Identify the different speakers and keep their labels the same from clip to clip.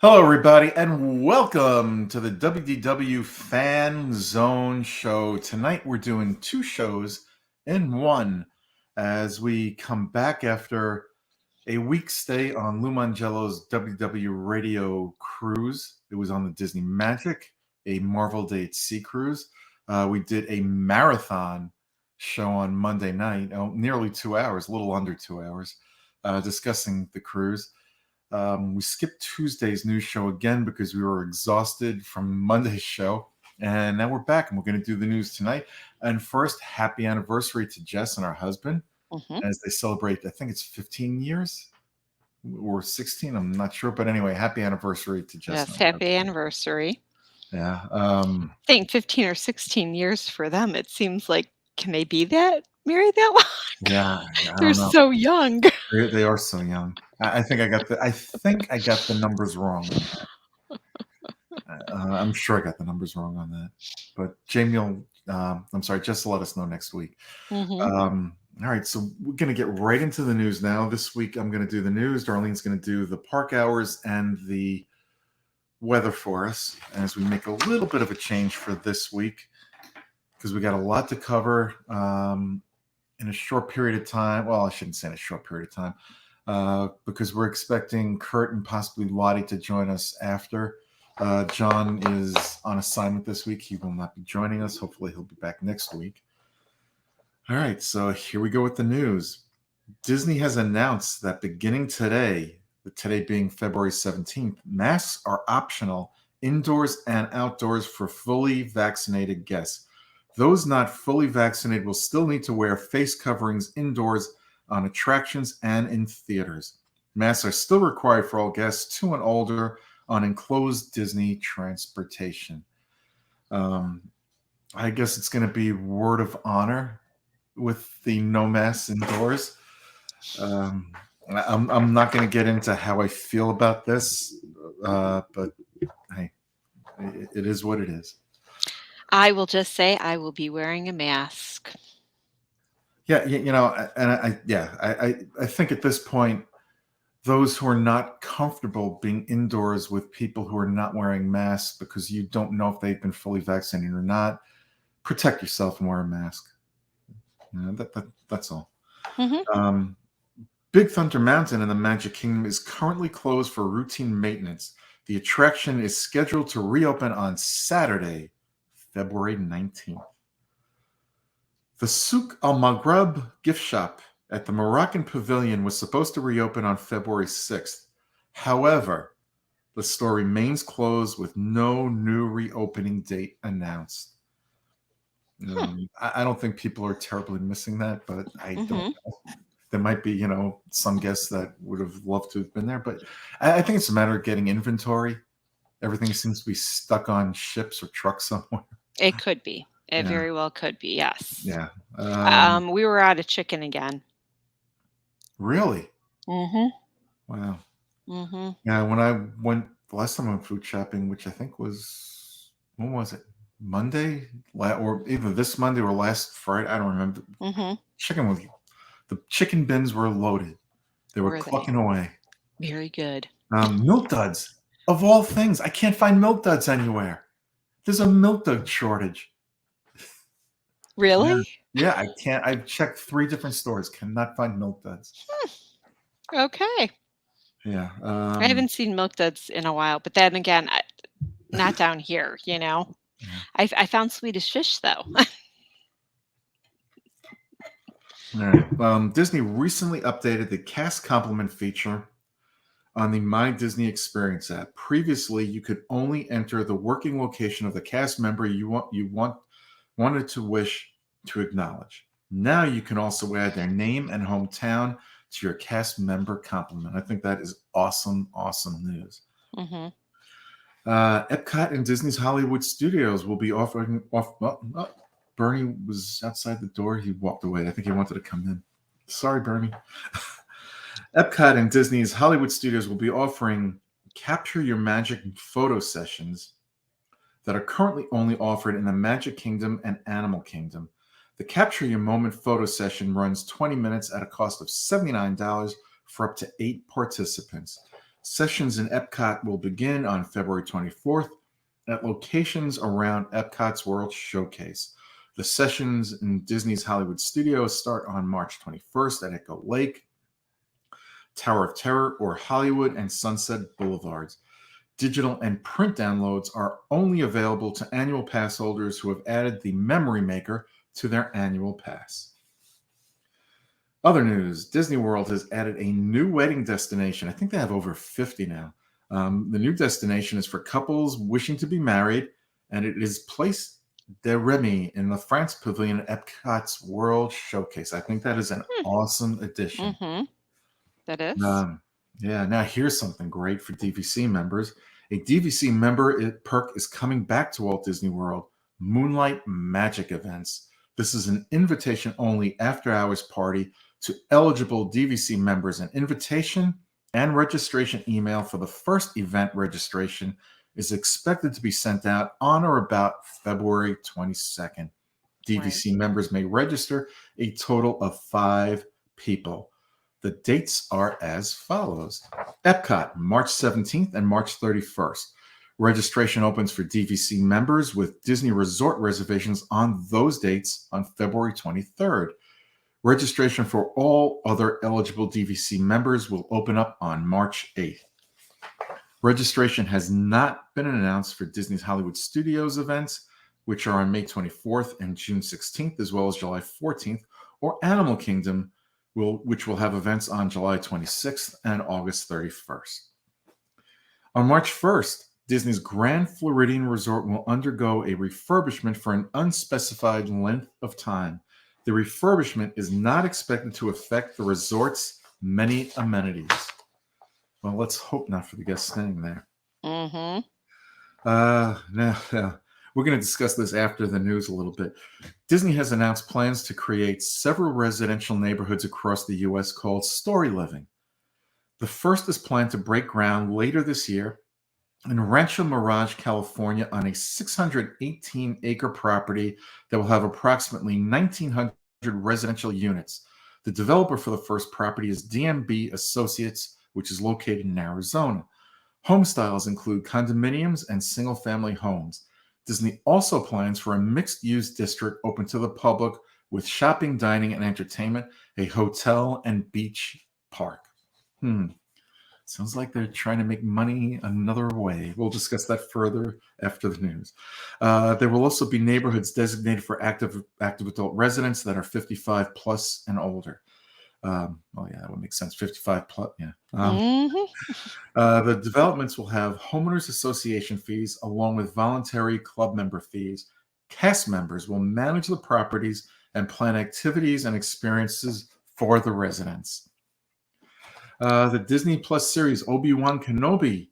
Speaker 1: Hello, everybody, and welcome to the WDW Fan Zone Show. Tonight, we're doing two shows in one as we come back after a week stay on Lou Mangello's WDW radio cruise. It was on the Disney Magic, a Marvel Day at Sea cruise. We did a marathon show on Monday night, nearly 2 hours, a little under 2 hours, discussing the cruise. We skipped Tuesday's news show again because we were exhausted from Monday's show. And now we're back and we're going to do the news tonight. And first, happy anniversary to Jess and her husband as they celebrate, I think it's 15 years or 16. I'm not sure. But anyway, happy anniversary to Jess.
Speaker 2: Yes, happy anniversary.
Speaker 1: Yeah.
Speaker 2: I think 15 or 16 years for them. It seems like, can they be that married that long?
Speaker 1: Yeah.
Speaker 2: They're so young.
Speaker 1: They are so young. I think I got the numbers wrong on that. I'm sure I got the numbers wrong on that. But Jamie will, I'm sorry, just let us know next week. All right, so we're going to get right into the news now. This week I'm going to do the news. Darlene's going to do the park hours and the weather for us as we make a little bit of a change for this week because we got a lot to cover in a short period of time. Well, I shouldn't say in a short period of time because we're expecting Kurt and possibly Lottie to join us after. John is on assignment this week. He will not be joining us. Hopefully he'll be back next week. All right, so here we go with the news. Disney has announced that beginning today being February 17th, masks are optional indoors and outdoors for fully vaccinated guests. Those not fully vaccinated will still need to wear face coverings indoors on attractions and in theaters. Masks are still required for all guests 2 and older on enclosed Disney transportation. I guess it's going to be word of honor with the no masks indoors. I'm not going to get into how I feel about this, but hey, it is what it is.
Speaker 2: I will just say I will be wearing a mask.
Speaker 1: Yeah, and I think at this point, those who are not comfortable being indoors with people who are not wearing masks because you don't know if they've been fully vaccinated or not, protect yourself and wear a mask. That's all. Big Thunder Mountain in the Magic Kingdom is currently closed for routine maintenance. The attraction is scheduled to reopen on Saturday, February 19th. The Souk Al Maghreb gift shop at the Moroccan Pavilion was supposed to reopen on February 6th. However, the store remains closed with no new reopening date announced. I don't think people are terribly missing that, but I don't know. There might be, some guests that would have loved to have been there, but I think it's a matter of getting inventory. Everything seems to be stuck on ships or trucks somewhere.
Speaker 2: It could be. It very well could be, yes.
Speaker 1: Yeah.
Speaker 2: We were out of chicken again.
Speaker 1: Really?
Speaker 2: Mm-hmm.
Speaker 1: Wow. Yeah, when I went, the last time I went food shopping, which I think was, when was it? Monday? Or either this Monday or last Friday. I don't remember. The chicken bins were loaded. They were clucking away.
Speaker 2: Very good.
Speaker 1: Milk duds. Of all things, I can't find milk duds anywhere. There's a milk dud shortage.
Speaker 2: Really?
Speaker 1: Yeah, I can't. I've checked 3 different stores. Cannot find milk duds.
Speaker 2: Okay.
Speaker 1: Yeah.
Speaker 2: I haven't seen milk duds in a while, but then again, not down here,
Speaker 1: Yeah.
Speaker 2: I found Swedish fish, though.
Speaker 1: All right. Disney recently updated the cast compliment feature on the My Disney Experience app. Previously, you could only enter the working location of the cast member you wanted to wish to acknowledge. Now you can also add their name and hometown to your cast member compliment. I think that is awesome news. Epcot and Disney's Hollywood Studios will be offering. Bernie was outside the door. He walked away. I think he wanted to come in. Sorry, Bernie. Epcot and Disney's Hollywood Studios will be offering Capture Your Magic photo sessions that are currently only offered in the Magic Kingdom and Animal Kingdom. The Capture Your Moment photo session runs 20 minutes at a cost of $79 for up to 8 participants. Sessions in Epcot will begin on February 24th at locations around Epcot's World Showcase. The sessions in Disney's Hollywood Studios start on March 21st at Echo Lake, Tower of Terror, or Hollywood and Sunset Boulevards. Digital and print downloads are only available to annual pass holders who have added the Memory Maker to their annual pass. Other news, Disney World has added a new wedding destination. I think they have over 50 now. The new destination is for couples wishing to be married, and it is Place de Remy in the France Pavilion at Epcot's World Showcase. I think that is an awesome addition.
Speaker 2: Mm-hmm. That is.
Speaker 1: Yeah, now here's something great for DVC members. A DVC member perk is coming back to Walt Disney World, Moonlight Magic Events. This is an invitation-only after-hours party to eligible DVC members. An invitation and registration email for the first event registration is expected to be sent out on or about February 22nd. DVC members may register a total of 5 people. The dates are as follows. Epcot, March 17th and March 31st. Registration opens for DVC members with Disney Resort reservations on those dates on February 23rd. Registration for all other eligible DVC members will open up on March 8th. Registration has not been announced for Disney's Hollywood Studios events, which are on May 24th and June 16th, as well as July 14th, or Animal Kingdom, which will have events on July 26th and August 31st. On March 1st, Disney's Grand Floridian Resort will undergo a refurbishment for an unspecified length of time. The refurbishment is not expected to affect the resort's many amenities. Well, let's hope not for the guests staying there.
Speaker 2: Mm-hmm.
Speaker 1: Now, we're going to discuss this after the news a little bit. Disney has announced plans to create several residential neighborhoods across the U.S. called Story Living. The first is planned to break ground later this year in Rancho Mirage, California, on a 618-acre property that will have approximately 1,900 residential units. The developer for the first property is DMB Associates, which is located in Arizona. Home styles include condominiums and single-family homes. Disney also plans for a mixed-use district open to the public with shopping, dining, and entertainment, a hotel, and beach park. Sounds like they're trying to make money another way. We'll discuss that further after the news. There will also be neighborhoods designated for active adult residents that are 55 plus and older. That would make sense. 55 plus, yeah. The developments will have homeowners association fees along with voluntary club member fees. Cast members will manage the properties and plan activities and experiences for the residents. The Disney Plus series Obi-Wan Kenobi,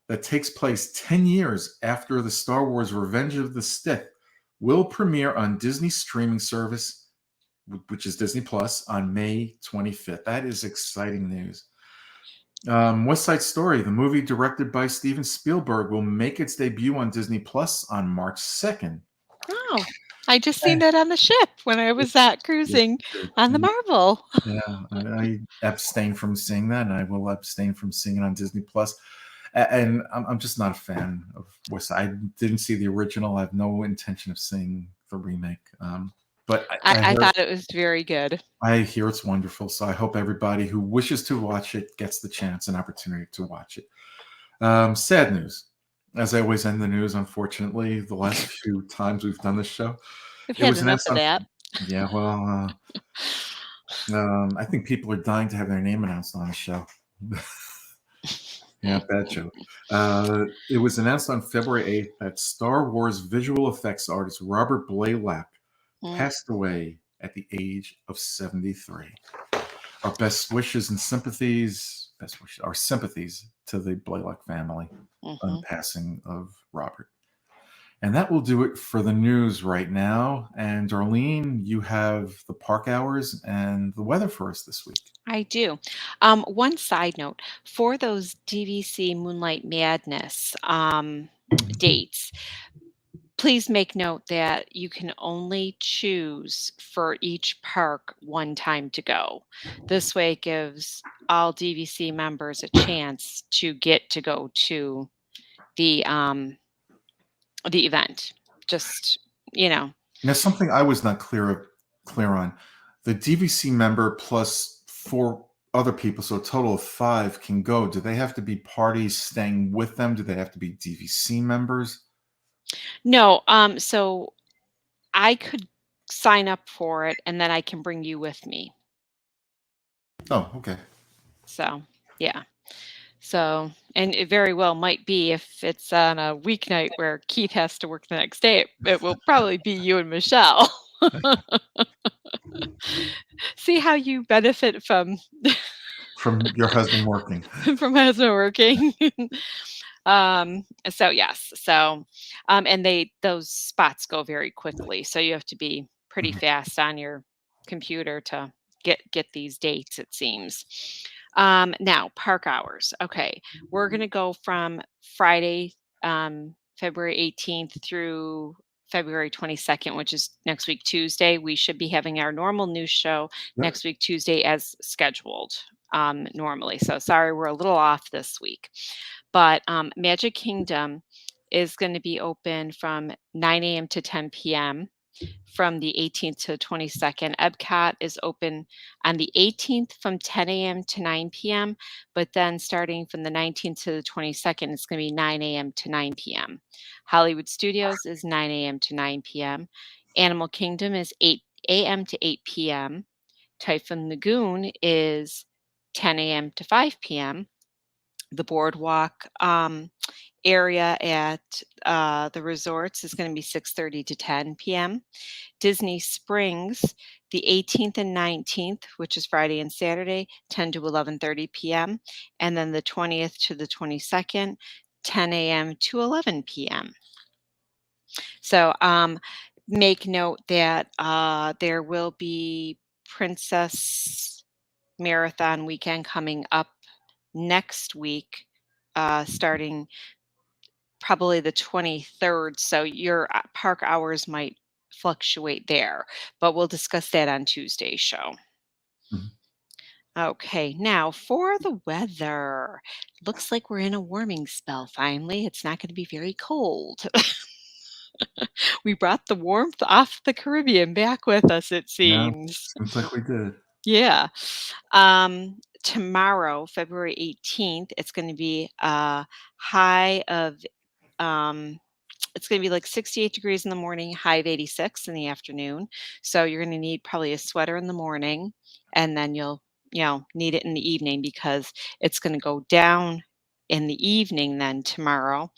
Speaker 1: that takes place 10 years after the Star Wars Revenge of the Sith, will premiere on Disney's streaming service, which is Disney Plus, on May 25th. That is exciting news. West Side Story, the movie directed by Steven Spielberg, will make its debut on Disney Plus on March 2nd.
Speaker 2: Oh, I just seen that on the ship when I was cruising on the Marvel.
Speaker 1: Yeah, I abstain from seeing that, and I will abstain from seeing it on Disney Plus. And I'm just not a fan of West Side. I didn't see the original. I have no intention of seeing the remake. But
Speaker 2: I thought it was very good.
Speaker 1: I hear it's wonderful, so I hope everybody who wishes to watch it gets the chance and opportunity to watch it. Sad news. As I always end the news, unfortunately, the last few times we've done this show.
Speaker 2: We've had enough of that.
Speaker 1: Yeah, well, I think people are dying to have their name announced on the show. Yeah, bad joke. It was announced on February 8th that Star Wars visual effects artist Robert Blaylock passed away at the age of 73. Our best wishes and sympathies, our sympathies to the Blaylock family on the passing of Robert. And that will do it for the news right now. And Darlene, you have the park hours and the weather for us this week.
Speaker 2: I do. One side note, for those DVC Moonlight Madness dates, Please make note that you can only choose for each park one time to go. This way it gives all DVC members a chance to get to go to the event. Just, you know.
Speaker 1: Now, something I was not clear on: the DVC member plus 4 other people, so a total of 5 can go. Do they have to be parties staying with them? Do they have to be DVC members?
Speaker 2: No, so I could sign up for it and then I can bring you with me.
Speaker 1: Oh, okay.
Speaker 2: So, yeah. So, and it very well might be if it's on a weeknight where Keith has to work the next day, it will probably be you and Michelle. See how you benefit from
Speaker 1: From your husband working.
Speaker 2: from husband working. So yes. So, and those spots go very quickly. So you have to be pretty
Speaker 1: Mhm.
Speaker 2: fast on your computer to get these dates, it seems. Now park hours. Okay. We're gonna go from Friday, February 18th through February 22nd, which is next week, Tuesday. We should be having our normal news show
Speaker 1: Yep.
Speaker 2: next week, Tuesday, as scheduled normally. So sorry, we're a little off this week. But Magic Kingdom is going to be open from 9 a.m. to 10 p.m. from the 18th to 22nd. Epcot is open on the 18th from 10 a.m. to 9 p.m. But then starting from the 19th to the 22nd, it's going to be 9 a.m. to 9 p.m. Hollywood Studios is 9 a.m. to 9 p.m. Animal Kingdom is 8 a.m. to 8 p.m. Typhoon Lagoon is 10 a.m. to 5 p.m. The boardwalk area at the resorts is going to be 6:30 to 10 p.m. Disney Springs, the 18th and 19th, which is Friday and Saturday, 10 to 11:30 p.m. And then the 20th to the 22nd, 10 a.m. to 11 p.m. So make note that there will be Princess Marathon weekend coming up next week, starting probably the 23rd. So your park hours might fluctuate there, but we'll discuss that on Tuesday's show.
Speaker 1: Mhm.
Speaker 2: Okay, now for the weather. Looks like we're in a warming spell finally. It's not going to be very cold. We brought the warmth off the Caribbean back with us, it
Speaker 1: Yeah,
Speaker 2: seems.
Speaker 1: seems like we did.
Speaker 2: Yeah. Tomorrow, February 18th, it's going to be a high of um, it's going to be like 68 degrees in the morning, high of 86 in the afternoon. So you're going to need probably a sweater in the morning, and then you'll, need it in the evening because it's going to go down in the evening then tomorrow.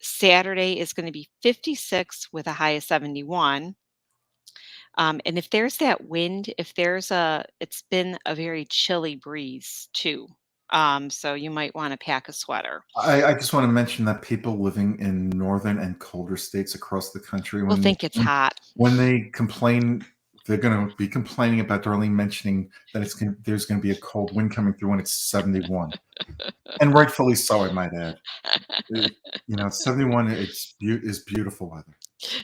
Speaker 2: Saturday is going to be 56 with a high of 71. And if there's that wind, it's been a very chilly breeze too. So you might want to pack a sweater.
Speaker 1: I just want to mention that people living in northern and colder states across the country,
Speaker 2: We'll think it's hot.
Speaker 1: when they complain, they're going to be complaining about Darlene mentioning that there's going to be a cold wind coming through when it's 71, and rightfully so, I might add. 71 is beautiful weather.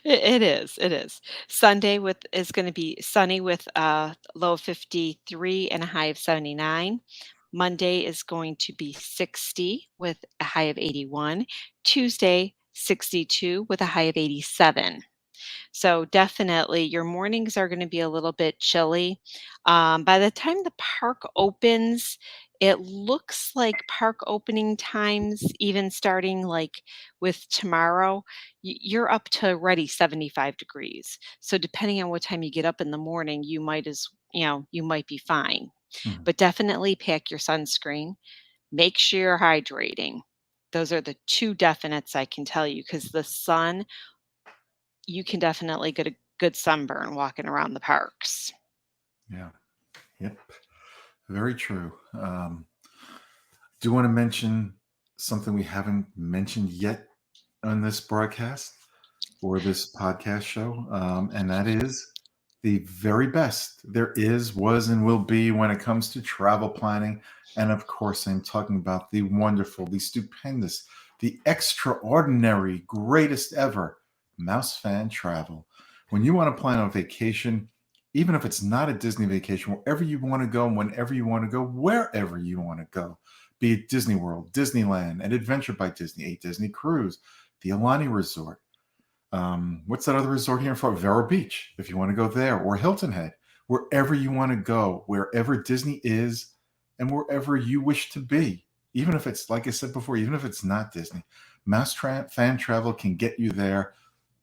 Speaker 2: It is. It is. Sunday is going to be sunny with a low of 53 and a high of 79. Monday is going to be 60 with a high of 81. Tuesday, 62 with a high of 87. So definitely your mornings are going to be a little bit chilly. By the time the park opens, it looks like park opening times, even starting like with tomorrow, you're up to already 75 degrees. So depending on what time you get up in the morning, you might be fine.
Speaker 1: Mhm.
Speaker 2: But definitely pack your sunscreen. Make sure you're hydrating. Those are the two definites I can tell you because the sun, you can definitely get a good sunburn walking around the parks.
Speaker 1: Yeah. Yep. Very true. Do you want to mention something we haven't mentioned yet on this broadcast or this podcast show? And that is the very best there is, was, and will be when it comes to travel planning. And of course, I'm talking about the wonderful, the stupendous, the extraordinary, greatest ever Mouse Fan Travel. When you want to plan a vacation, even if it's not a Disney vacation, wherever you want to go, whenever you want to go, wherever you want to go, be it Disney World, Disneyland, an Adventure by Disney, a Disney cruise, the Alani Resort. What's that other resort here for? Vero Beach, if you want to go there, or Hilton Head, wherever you want to go, wherever Disney is, and wherever you wish to be. Even if it's, like I said before, even if it's not Disney, Fan Travel can get you there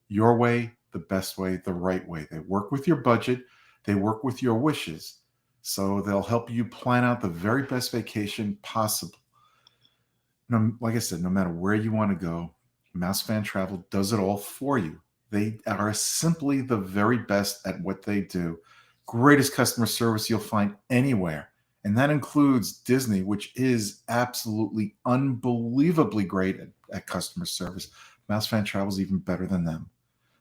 Speaker 1: your way, the best way, the right way. They work with your budget, they work with your wishes. So they'll help you plan out the very best vacation possible. Like I said, no matter where you want to go, Mouse Fan Travel does it all for you. They are simply the very best at what they do. Greatest customer service you'll find anywhere. And that includes Disney, which is absolutely unbelievably great at customer service. Mouse Fan Travel is even better than them.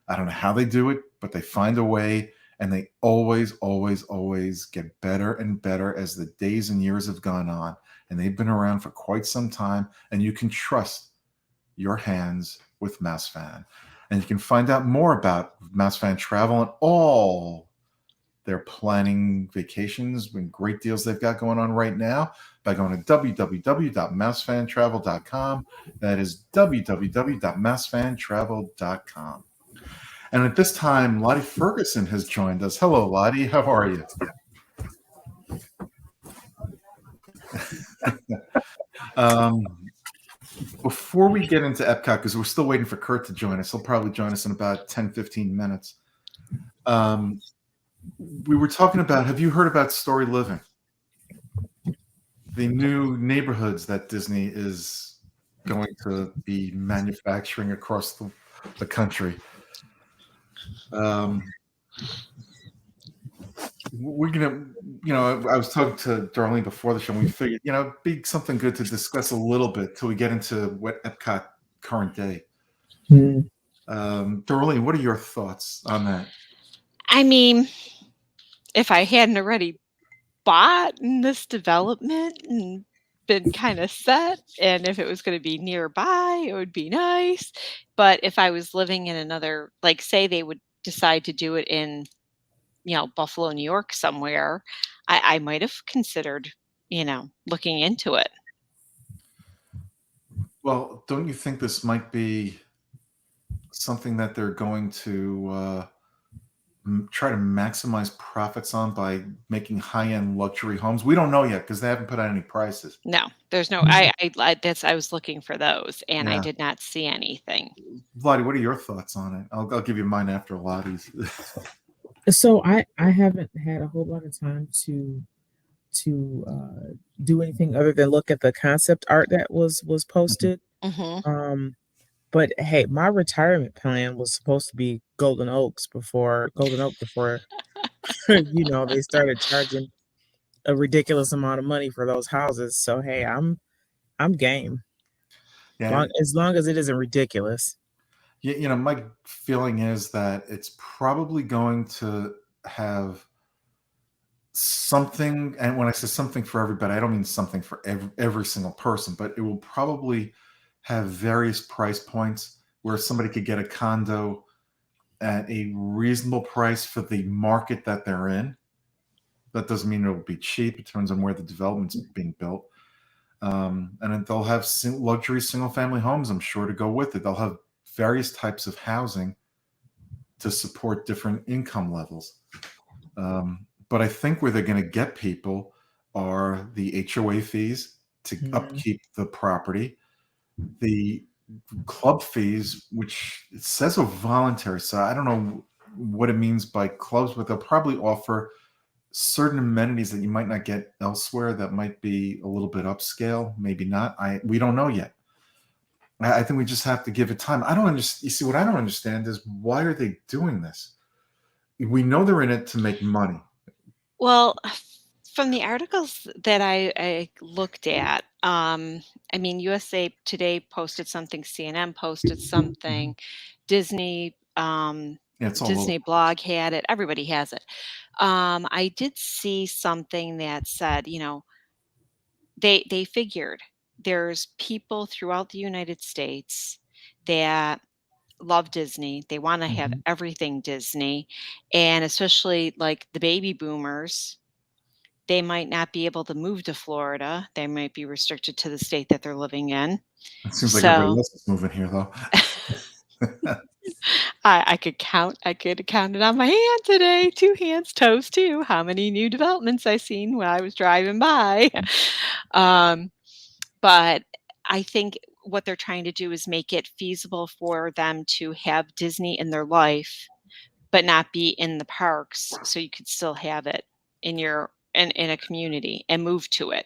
Speaker 1: I don't know how they do it, but they find a way, and they always, always, always get better and better as the days and years have gone on. And they've been around for quite some time, and you can trust your hands with Mouse Fan. And you can find out more about Mouse Fan Travel and all their planning vacations and great deals they've got going on right now by going to www.mousefantravel.com. That is www.mousefantravel.com. And at this time, Lottie Ferguson has joined us. Hello, Lottie. How are you? Before we get into Epcot, because we're still waiting for Kurt to join us, he'll probably join us in about 10, 15 minutes. We were talking about, have you heard about Story Living? The new neighborhoods that Disney is going to be manufacturing across the country. We're gonna, I was talking to Darlene before the show, and we figured, it'd be something good to discuss a little bit till we get into what Epcot current day. Darlene, what are your thoughts on that?
Speaker 2: I mean, if I hadn't already bought in this development and been kind of set, and if it was going to be nearby, it would be nice. But if I was living in another, like say they would decide to do it in, Buffalo, New York somewhere, I might have considered, looking into it.
Speaker 1: Well, don't you think this might be something that they're going to try to maximize profits on by making high-end luxury homes? We don't know yet because they haven't put out any prices.
Speaker 2: No, there's no. I was looking for those, and I did not see anything.
Speaker 1: Lottie, what are your thoughts on it? I'll give you mine after Lottie's.
Speaker 3: So I haven't had a whole lot of time to do anything other than look at the concept art that was posted.
Speaker 2: Mm-hmm.
Speaker 3: But hey, my retirement plan was supposed to be Golden Oak before they started charging a ridiculous amount of money for those houses. So hey, I'm game.
Speaker 1: Yeah,
Speaker 3: As long as it isn't ridiculous.
Speaker 1: My feeling is that it's probably going to have something, and when I say something for everybody, I don't mean something for every single person, but it will probably have various price points where somebody could get a condo at a reasonable price for the market that they're in. That doesn't mean it'll be cheap. It depends on where the development's being built. And then they'll have luxury single-family homes, I'm sure, to go with it. They'll have various types of housing to support different income levels. But I think where they're going to get people are the HOA fees to upkeep the property, the club fees, which it says are voluntary. So I don't know what it means by clubs, but they'll probably offer certain amenities that you might not get elsewhere that might be a little bit upscale, maybe not. We don't know yet. I think we just have to give it time. I don't understand. You see, what I don't understand is why are they doing this? We know they're in it to make money.
Speaker 2: Well, from the articles that I looked at, USA Today posted something, CNN posted something, Disney
Speaker 1: It's all
Speaker 2: Disney
Speaker 1: over.
Speaker 2: blog had it. Everybody has it. I did see something that said, they figured there's people throughout the United States that love Disney. They want to have
Speaker 1: Mhm.
Speaker 2: everything Disney. And especially like the baby boomers, they might not be able to move to Florida. They might be restricted to the state that they're living in.
Speaker 1: It seems like everybody
Speaker 2: So
Speaker 1: else is moving here, though.
Speaker 2: I could count it on my hand today, 2 hands, toes too, how many new developments I seen when I was driving by. Um, but I think what they're trying to do is make it feasible for them to have Disney in their life, but not be in the parks, so you could still have it in your in a community and move to it.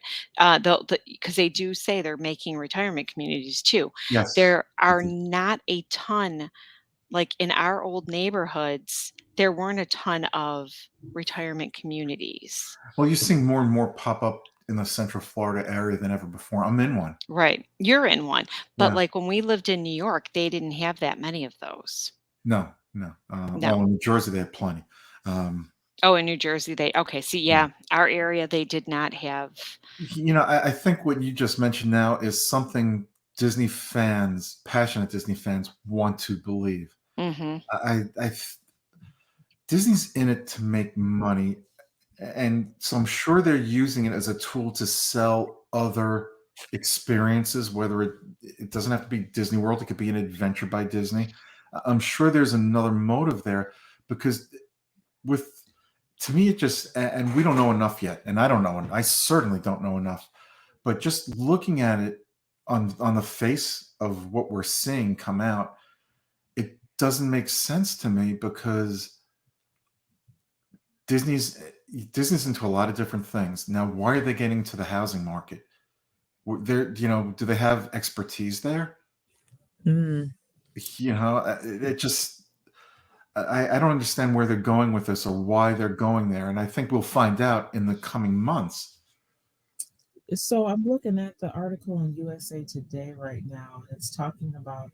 Speaker 2: Because they do say they're making retirement communities too.
Speaker 1: Yes.
Speaker 2: There are not a ton like, in our old neighborhoods, there weren't a ton of retirement communities.
Speaker 1: Well, you're seeing more and more pop up in the Central Florida area than ever before. I'm in one.
Speaker 2: Right. You're in one. But,
Speaker 1: Yeah.
Speaker 2: like, when we lived in New York, they didn't have that many of those.
Speaker 1: No, no.
Speaker 2: No.
Speaker 1: Well, in New Jersey, they have plenty. Um,
Speaker 2: Oh, in New Jersey, they okay, see,
Speaker 1: yeah.
Speaker 2: yeah, our area, they did not have
Speaker 1: I think what you just mentioned now is something Disney fans, passionate Disney fans, want to believe.
Speaker 2: Mhm.
Speaker 1: Disney's in it to make money, and so I'm sure they're using it as a tool to sell other experiences. Whether it doesn't have to be Disney World, it could be an adventure by Disney. I'm sure there's another motive there because with to me it just and we don't know enough yet, and I don't know, and I certainly don't know enough. But just looking at it on the face of what we're seeing come out, it doesn't make sense to me because Disney's Disney's into a lot of different things. Now, why are they getting to the housing market? They're, do they have expertise there?
Speaker 3: Mm.
Speaker 1: It just I don't understand where they're going with this or why they're going there, and I think we'll find out in the coming months.
Speaker 3: So I'm looking at the article in USA Today right now. It's talking about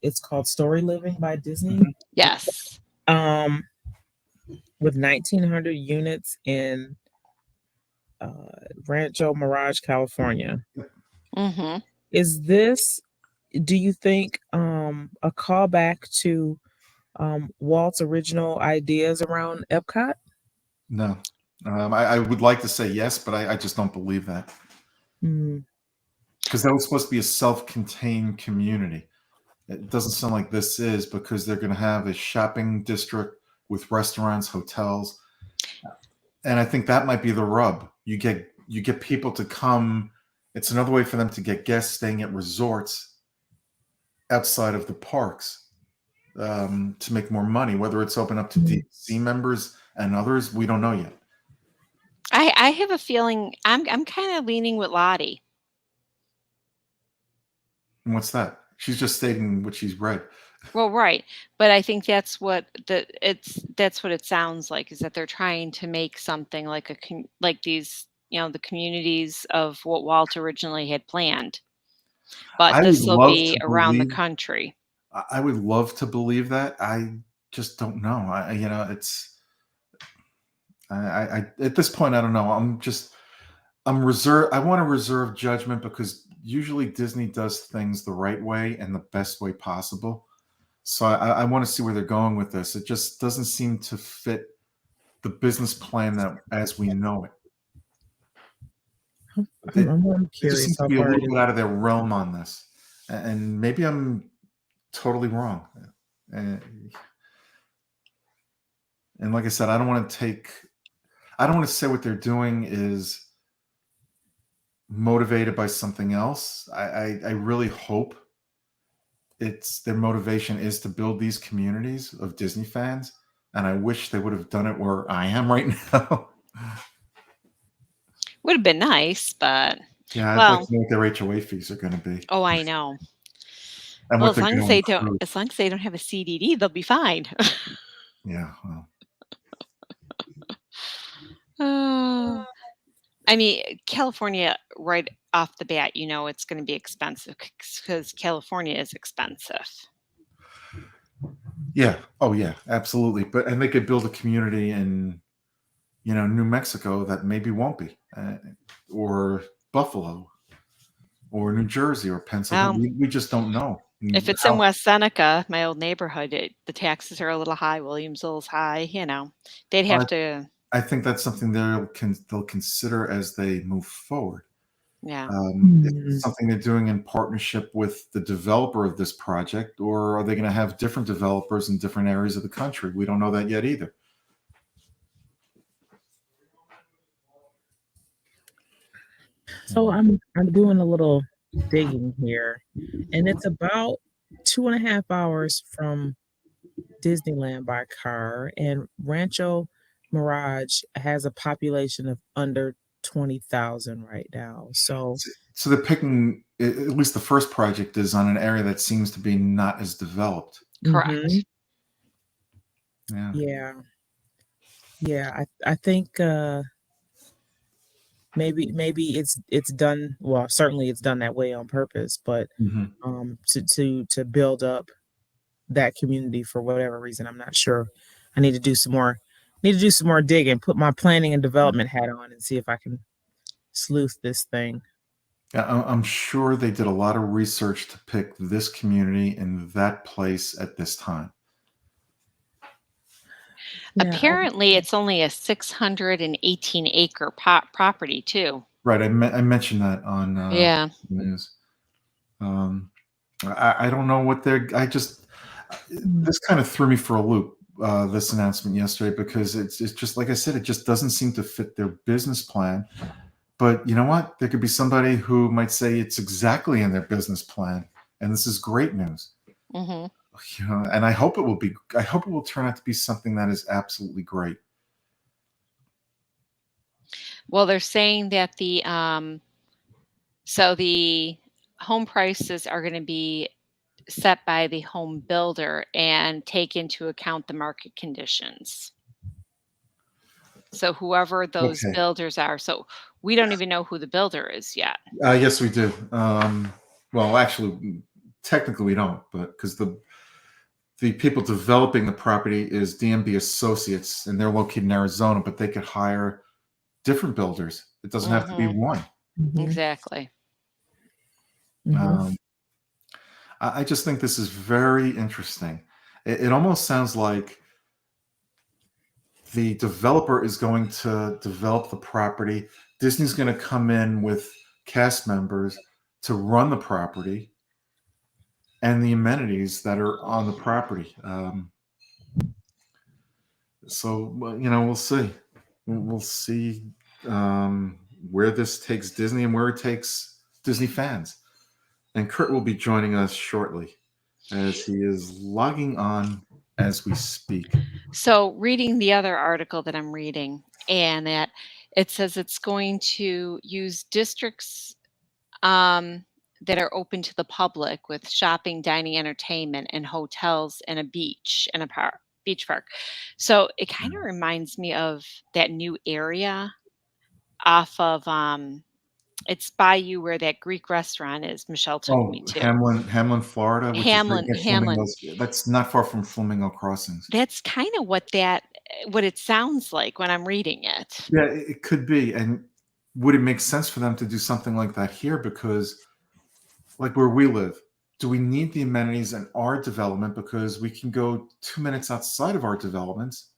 Speaker 3: it's called Story Living by Disney.
Speaker 1: Mhm.
Speaker 2: Yes.
Speaker 3: Um, with 1,900 units in Rancho Mirage, California.
Speaker 2: Mhm.
Speaker 3: Is this, do you think, a callback to Walt's original ideas around Epcot?
Speaker 1: No, I would like to say yes, but I just don't believe that
Speaker 3: Mm.
Speaker 1: because that was supposed to be a self-contained community. It doesn't sound like this is because they're going to have a shopping district with restaurants, hotels, and I think that might be the rub. You get people to come. It's another way for them to get guests staying at resorts outside of the parks to make more money. Whether it's open up to DCC members and others, we don't know yet.
Speaker 2: I have a feeling I'm kinda leaning with Lottie.
Speaker 1: And what's that? She's just stating what she's read.
Speaker 2: Well, right, but I think that's what it sounds like, is that they're trying to make something like like these, the communities of what Walt originally had planned, but
Speaker 1: I would
Speaker 2: this will
Speaker 1: love
Speaker 2: be
Speaker 1: to
Speaker 2: around the
Speaker 1: believe.
Speaker 2: country.
Speaker 1: I would love to believe that. I just don't know. It's. At this point, I don't know. I'm reserved. I want to reserve judgment because usually Disney does things the right way and the best way possible. So I want to see where they're going with this. It just doesn't seem to fit the business plan that as we know it. They,
Speaker 3: I'm
Speaker 1: they just seem
Speaker 3: curious
Speaker 1: to
Speaker 3: how
Speaker 1: be a
Speaker 3: far it
Speaker 1: little
Speaker 3: is.
Speaker 1: bit out of their realm on this, and maybe I'm totally wrong. And, and like I said, I don't want to say what they're doing is motivated by something else. I really hope it's their motivation is to build these communities of Disney fans, and I wish they would have done it where I am right now.
Speaker 2: Would've been nice, but
Speaker 1: Yeah, I'd like
Speaker 2: well,
Speaker 1: to know what their HOA fees are going to be
Speaker 2: oh, I know.
Speaker 1: and
Speaker 2: Well,
Speaker 1: what they're going to include.
Speaker 2: as long as they don't have a CDD, they'll be fine.
Speaker 1: Yeah, well,
Speaker 2: Uh, I mean, California, right off the bat, it's gonna be expensive because California is expensive.
Speaker 1: yeah, oh yeah, absolutely. And they could build a community in New Mexico that maybe won't be, or Buffalo, or New Jersey, or
Speaker 2: Well,
Speaker 1: Pennsylvania. We just don't know.
Speaker 2: If it's in West Seneca, my old neighborhood, the taxes are a little high. Williamsville's high. They'd have to.
Speaker 1: I think that's something they'll consider as they move forward.
Speaker 2: Yeah.
Speaker 1: It's something they're doing in partnership with the developer of this project, or are they going to have different developers in different areas of the country? We don't know that yet either.
Speaker 3: So I'm doing a little digging here, and it's about 2.5 hours from Disneyland by car, and Rancho Mirage has a population of under 20,000 right now. So
Speaker 1: they're picking, at least the first project is on an area that seems to be not as developed.
Speaker 2: Correct.
Speaker 3: Yeah. I think maybe it's done, well, certainly it's done that way on purpose, but to build up that community for whatever reason, I'm not sure. I need to do some more digging, put my planning and development hat on, and see if I can sleuth this thing.
Speaker 1: I'm sure they did a lot of research to pick this community in that place at this time.
Speaker 2: Yeah, apparently, it's only a 618-acre property too.
Speaker 1: Right, I mentioned that on
Speaker 2: the
Speaker 1: news. I don't know what this kind of threw me for a loop. This announcement yesterday, because it's just like I said, it just doesn't seem to fit their business plan. But you know what? There could be somebody who might say it's exactly in their business plan, and this is great news. And I hope it will be. I hope it will turn out to be something that is absolutely great.
Speaker 2: Well, they're saying that the home prices are going to be set by the home builder and take into account the market conditions. So whoever those builders are, so we don't even know who the builder is yet.
Speaker 1: Yes, we do. Well, actually, technically we don't, but because the people developing the property is DMB Associates, and they're located in Arizona, but they could hire different builders. It doesn't have to be one.
Speaker 2: Exactly.
Speaker 1: I just think this is very interesting. It almost sounds like the developer is going to develop the property. Disney's going to come in with cast members to run the property and the amenities that are on the property. So, we'll see. We'll see where this takes Disney and where it takes Disney fans. And Kurt will be joining us shortly, as he is logging on as we speak.
Speaker 2: So reading the other article that I'm reading, and that it says it's going to use districts that are open to the public with shopping, dining, entertainment, and hotels and a beach and a beach park. So it kind of reminds me of that new area off of it's by you where that Greek restaurant is. Michelle took me to
Speaker 1: Hamlin, Florida. Which
Speaker 2: Hamlin.
Speaker 1: That's not far from Flamingo Crossings.
Speaker 2: That's kind of what it sounds like when I'm reading it.
Speaker 1: Yeah, it could be. And would it make sense for them to do something like that here? Because, like where we live, do we need the amenities in our development? Because we can go 2 minutes outside of our developments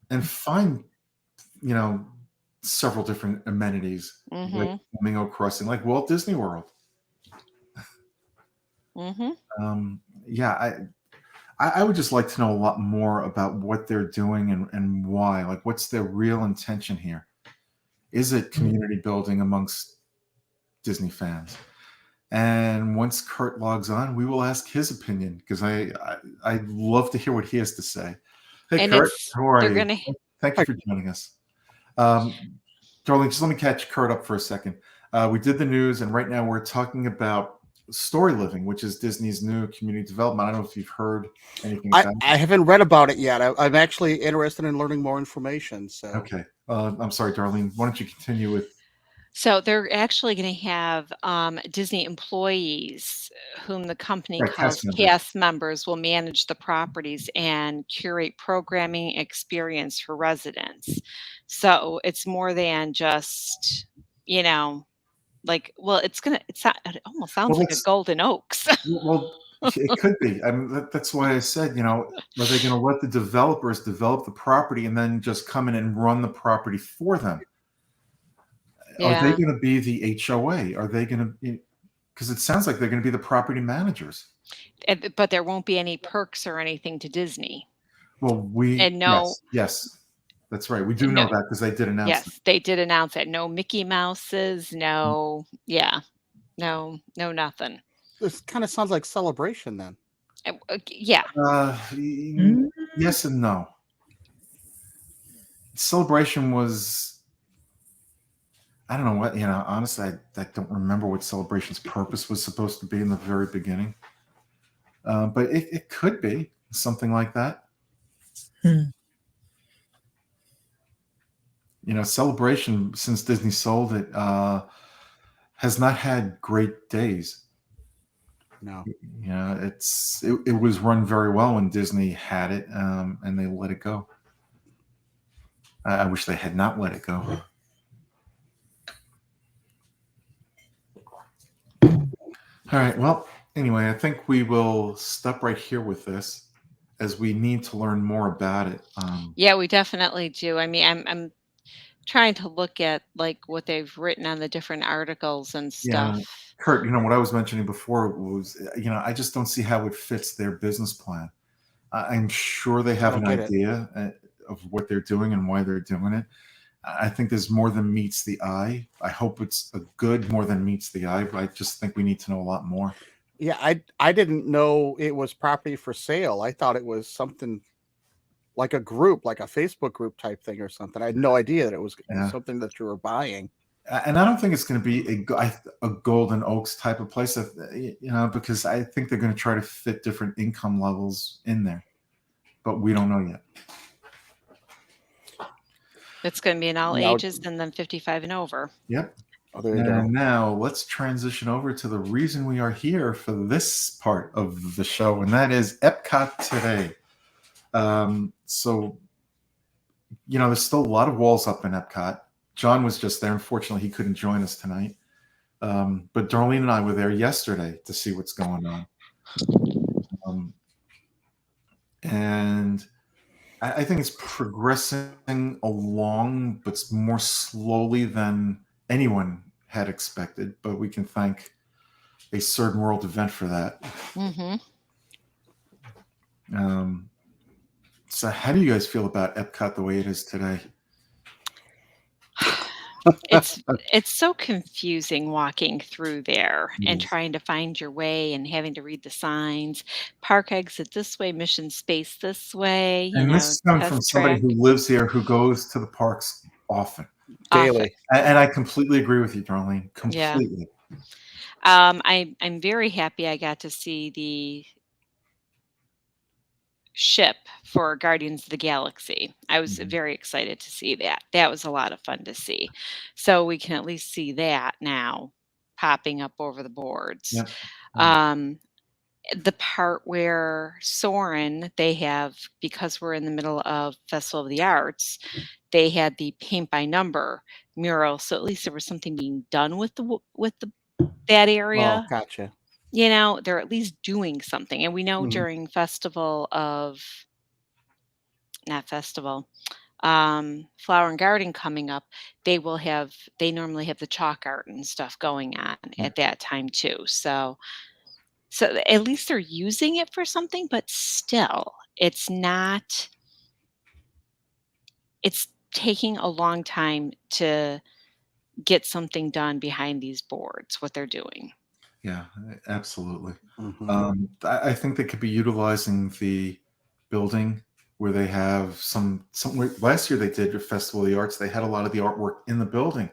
Speaker 1: and find, several different amenities, like Flamingo Crossing, like Walt Disney World. I would just like to know a lot more about what they're doing and why. Like, what's their real intention here? Is it community building amongst Disney fans? And once Kurt logs on, we will ask his opinion, because I'd love to hear what he has to say. Hey, Kurt, how are you? Thank you for joining us. Darlene, just let me catch Kurt up for a second. We did the news, and right now we're talking about Story Living, which is Disney's new community development. I don't know if you've heard anything about it.
Speaker 4: I haven't read about it yet. I'm actually interested in learning more information. So
Speaker 1: okay. I'm sorry, Darlene. Why don't you continue with?
Speaker 2: So they're actually going to have Disney employees, whom the company calls cast members, will manage the properties and curate programming experience for residents. So it's more than just, it almost sounds like a Golden Oaks.
Speaker 1: Well, It could be. I mean, that's why I said, are they going to let the developers develop the property and then just come in and run the property for them? Are they
Speaker 2: Yeah.
Speaker 1: going to be the HOA? Are they going to be? Because it sounds like they're going to be the property managers.
Speaker 2: But there won't be any perks or anything to Disney.
Speaker 1: Well,
Speaker 2: And no,
Speaker 1: yes, that's right. We do know that because they did announce that.
Speaker 2: yes, they did announce that. No Mickey Mouses, no, yeah, no, nothing.
Speaker 4: This kind of sounds like Celebration then.
Speaker 2: Yeah,
Speaker 3: Mm,
Speaker 1: Yes and no. Celebration was, I don't know what, honestly, I don't remember what Celebration's purpose was supposed to be in the very beginning. But it could be something like that.
Speaker 3: hmm.
Speaker 1: Celebration, since Disney sold it, has not had great days.
Speaker 4: No.
Speaker 1: It was run very well when Disney had it, and they let it go. I wish they had not let it go. All right. Well, anyway, I think we will stop right here with this, as we need to learn more about it.
Speaker 2: yeah, we definitely do. I mean, I'm trying to look at like what they've written on the different articles and
Speaker 1: Yeah,
Speaker 2: stuff.
Speaker 1: Kurt, what I was mentioning before was, I just don't see how it fits their business plan. I'm sure they have
Speaker 4: don't
Speaker 1: an
Speaker 4: get it.
Speaker 1: idea of what they're doing and why they're doing it. I think there's more than meets the eye. I hope it's a good more than meets the eye, but I just think we need to know a lot more.
Speaker 4: Yeah, I didn't know it was property for sale. I thought it was something like a group, like a Facebook group type thing or something. I had no idea that it was
Speaker 1: Yeah.
Speaker 4: something that you were buying.
Speaker 1: And I don't think it's going to be a Golden Oaks type of place, because I think they're going to try to fit different income levels in there, but we don't know yet.
Speaker 2: It's going to be in all
Speaker 4: Now-
Speaker 2: ages and then 55 and over.
Speaker 1: Yep.
Speaker 4: Oh, there you go.
Speaker 1: And now let's transition over to the reason we are here for this part of the show, and that is Epcot today. So, there's still a lot of walls up in Epcot. John was just there. Unfortunately, he couldn't join us tonight. But Darlene and I were there yesterday to see what's going on. And I think it's progressing along, but more slowly than anyone had expected. But we can thank a certain world event for that.
Speaker 2: Mm-hmm.
Speaker 1: So how do you guys feel about Epcot the way it is today?
Speaker 2: It's so confusing walking through there and
Speaker 1: Yes.
Speaker 2: trying to find your way and having to read the signs. Park exit this way, mission space this way.
Speaker 1: And this is coming from
Speaker 2: test
Speaker 1: somebody
Speaker 2: track.
Speaker 1: who lives here, who goes to the parks often.
Speaker 4: Daily.
Speaker 1: And I completely agree with you, Darlene.
Speaker 2: Yeah.
Speaker 1: Completely.
Speaker 2: I'm very happy I got to see the ship for Guardians of the Galaxy. I was
Speaker 1: Mhm.
Speaker 2: very excited to see that. That was a lot of fun to see. So we can at least see that now popping up over the boards.
Speaker 1: Yep.
Speaker 2: The part where Soren, they have, because we're in the middle of Festival of the Arts, they had the paint by number mural. So at least there was something being done with that area.
Speaker 4: Oh, gotcha.
Speaker 2: They're at least doing something. And we know
Speaker 4: Mhm.
Speaker 2: during not festival, Flower and Garden coming up, they normally have the chalk art and stuff going on
Speaker 1: Yeah.
Speaker 2: at that time too. So at least they're using it for something, but still, it's taking a long time to get something done behind these boards, what they're doing.
Speaker 1: Yeah, absolutely.
Speaker 4: Mhm.
Speaker 1: I think they could be utilizing the building where they have some last year they did a Festival of the Arts. They had a lot of the artwork in the building.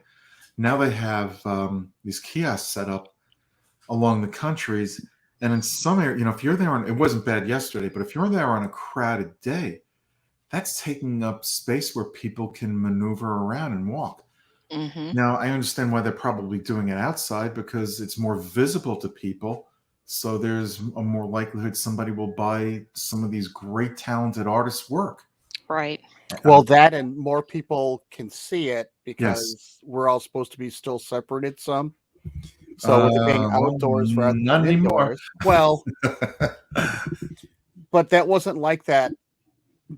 Speaker 1: Now they have these kiosks set up along the countries. And in some area, if you're there it wasn't bad yesterday, but if you're there on a crowded day, that's taking up space where people can maneuver around and walk.
Speaker 2: Hmm.
Speaker 1: Now, I understand why they're probably doing it outside, because it's more visible to people. So there's a more likelihood somebody will buy some of these great talented artists' work.
Speaker 2: Right.
Speaker 4: Well, that and more people can see it because
Speaker 1: Yes.
Speaker 4: we're all supposed to be still separated some. So with it being
Speaker 1: Well,
Speaker 4: outdoors rather
Speaker 1: not
Speaker 4: than
Speaker 1: anymore.
Speaker 4: indoors, well, but that wasn't like that.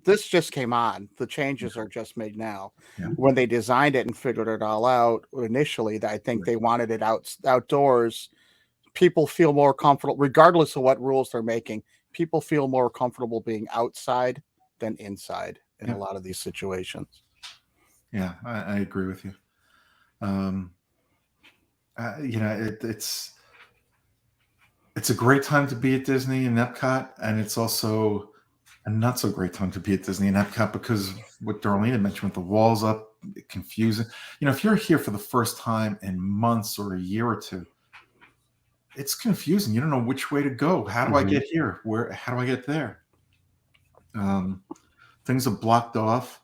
Speaker 4: This just came on. The changes are just made now.
Speaker 1: Yeah.
Speaker 4: When they designed it and figured it all out initially, I think they wanted it outdoors. People feel more comfortable, regardless of what rules they're making. People feel more comfortable being outside than inside in a lot of these situations.
Speaker 1: Yeah, I agree with you. It's a great time to be at Disney and Epcot, and it's also a not so great time to be at Disney and Epcot because what Darlene had mentioned with the walls up, confusing. If you're here for the first time in months or a year or two, it's confusing. You don't know which way to go. How do I get here? How do I get there? Things are blocked off.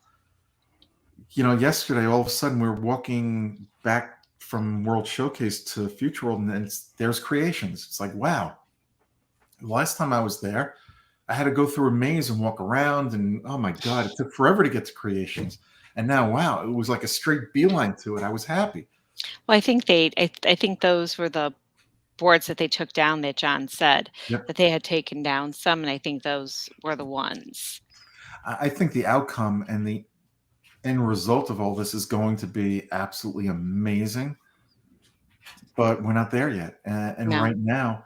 Speaker 1: Yesterday, all of a sudden, we were walking back from World Showcase to Future World, and there's Creations. It's like, wow. Last time I was there, I had to go through a maze and walk around, and oh my God, it took forever to get to Creations. And now, wow, it was like a straight beeline to it. I was happy.
Speaker 2: Well, I think those were the boards that they took down that John said
Speaker 1: Yep.
Speaker 2: that they had taken down some, and I think those were the ones.
Speaker 1: I think the outcome and the end result of all this is going to be absolutely amazing, but we're not there yet. And
Speaker 2: No.
Speaker 1: right now,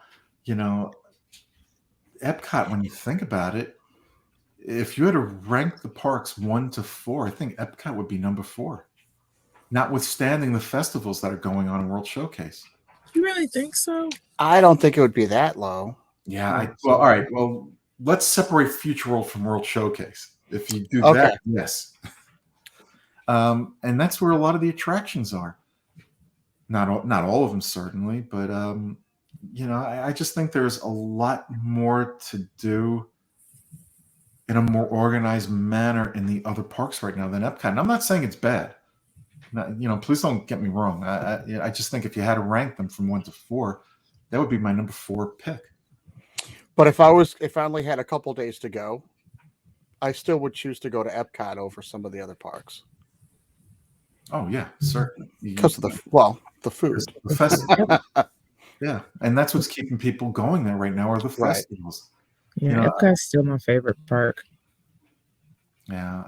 Speaker 1: Epcot, when you think about it, if you had to rank the parks 1 to 4, I think Epcot would be number 4, notwithstanding the festivals that are going on in World Showcase.
Speaker 3: You really think so?
Speaker 4: I don't think it would be that low.
Speaker 1: Yeah. All right. Well, let's separate Future World from World Showcase. If you do that, yes. And that's where a lot of the attractions are. Not all of them, certainly, but I just think there's a lot more to do in a more organized manner in the other parks right now than Epcot. And I'm not saying it's bad. Please don't get me wrong. I just think if you had to rank them from 1 to 4, that would be my number 4 pick.
Speaker 4: But if I only had a couple days to go, I still would choose to go to Epcot over some of the other parks.
Speaker 1: Oh yeah, certainly.
Speaker 4: Because of the food.
Speaker 1: The festival. Yeah, and that's what's keeping people going there right now are the festivals.
Speaker 3: Yeah, Epcot's still my favorite park.
Speaker 1: Yeah,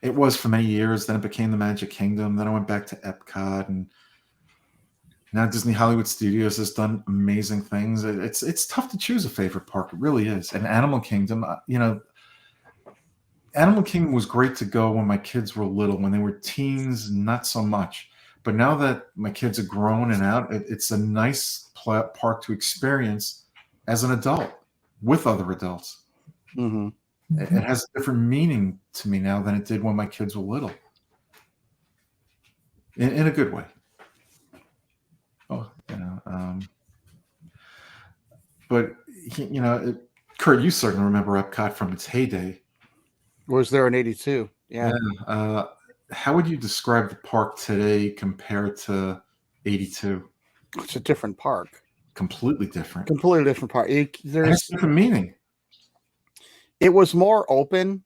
Speaker 1: it was for many years. Then it became the Magic Kingdom. Then I went back to Epcot, and now Disney Hollywood Studios has done amazing things. It's tough to choose a favorite park. It really is. And Animal Kingdom, Animal Kingdom was great to go when my kids were little. When they were teens, not so much. But now that my kids are grown and out, it's a nice park to experience as an adult with other adults.
Speaker 4: Mm-hmm.
Speaker 1: It has a different meaning to me now than it did when my kids were little. In a good way. But Kurt, you certainly remember Epcot from its heyday.
Speaker 4: Was there in 82? Yeah.
Speaker 1: How would you describe the park today compared to 82?
Speaker 4: It's a different park.
Speaker 1: Completely different.
Speaker 4: Completely different park.
Speaker 1: There's different meaning.
Speaker 4: It was more open.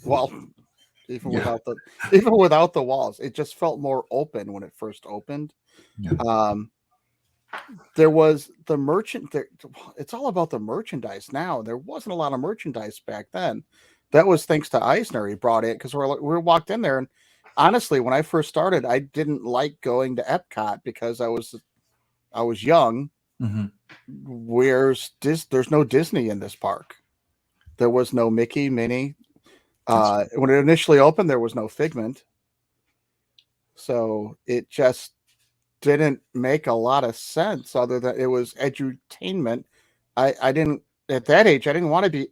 Speaker 4: Well, even without the walls, it just felt more open when it first opened.
Speaker 1: Yeah.
Speaker 4: There was the merchant. It's all about the merchandise now. There wasn't a lot of merchandise back then. That was thanks to Eisner. He brought it because we walked in there, and honestly, when I first started, I didn't like going to Epcot because I was young.
Speaker 1: Mm-hmm.
Speaker 4: There's no Disney in this park. There was no Mickey, Minnie. When it initially opened, there was no Figment. So it just didn't make a lot of sense other than it was edutainment. I didn't, at that age, I didn't want to be,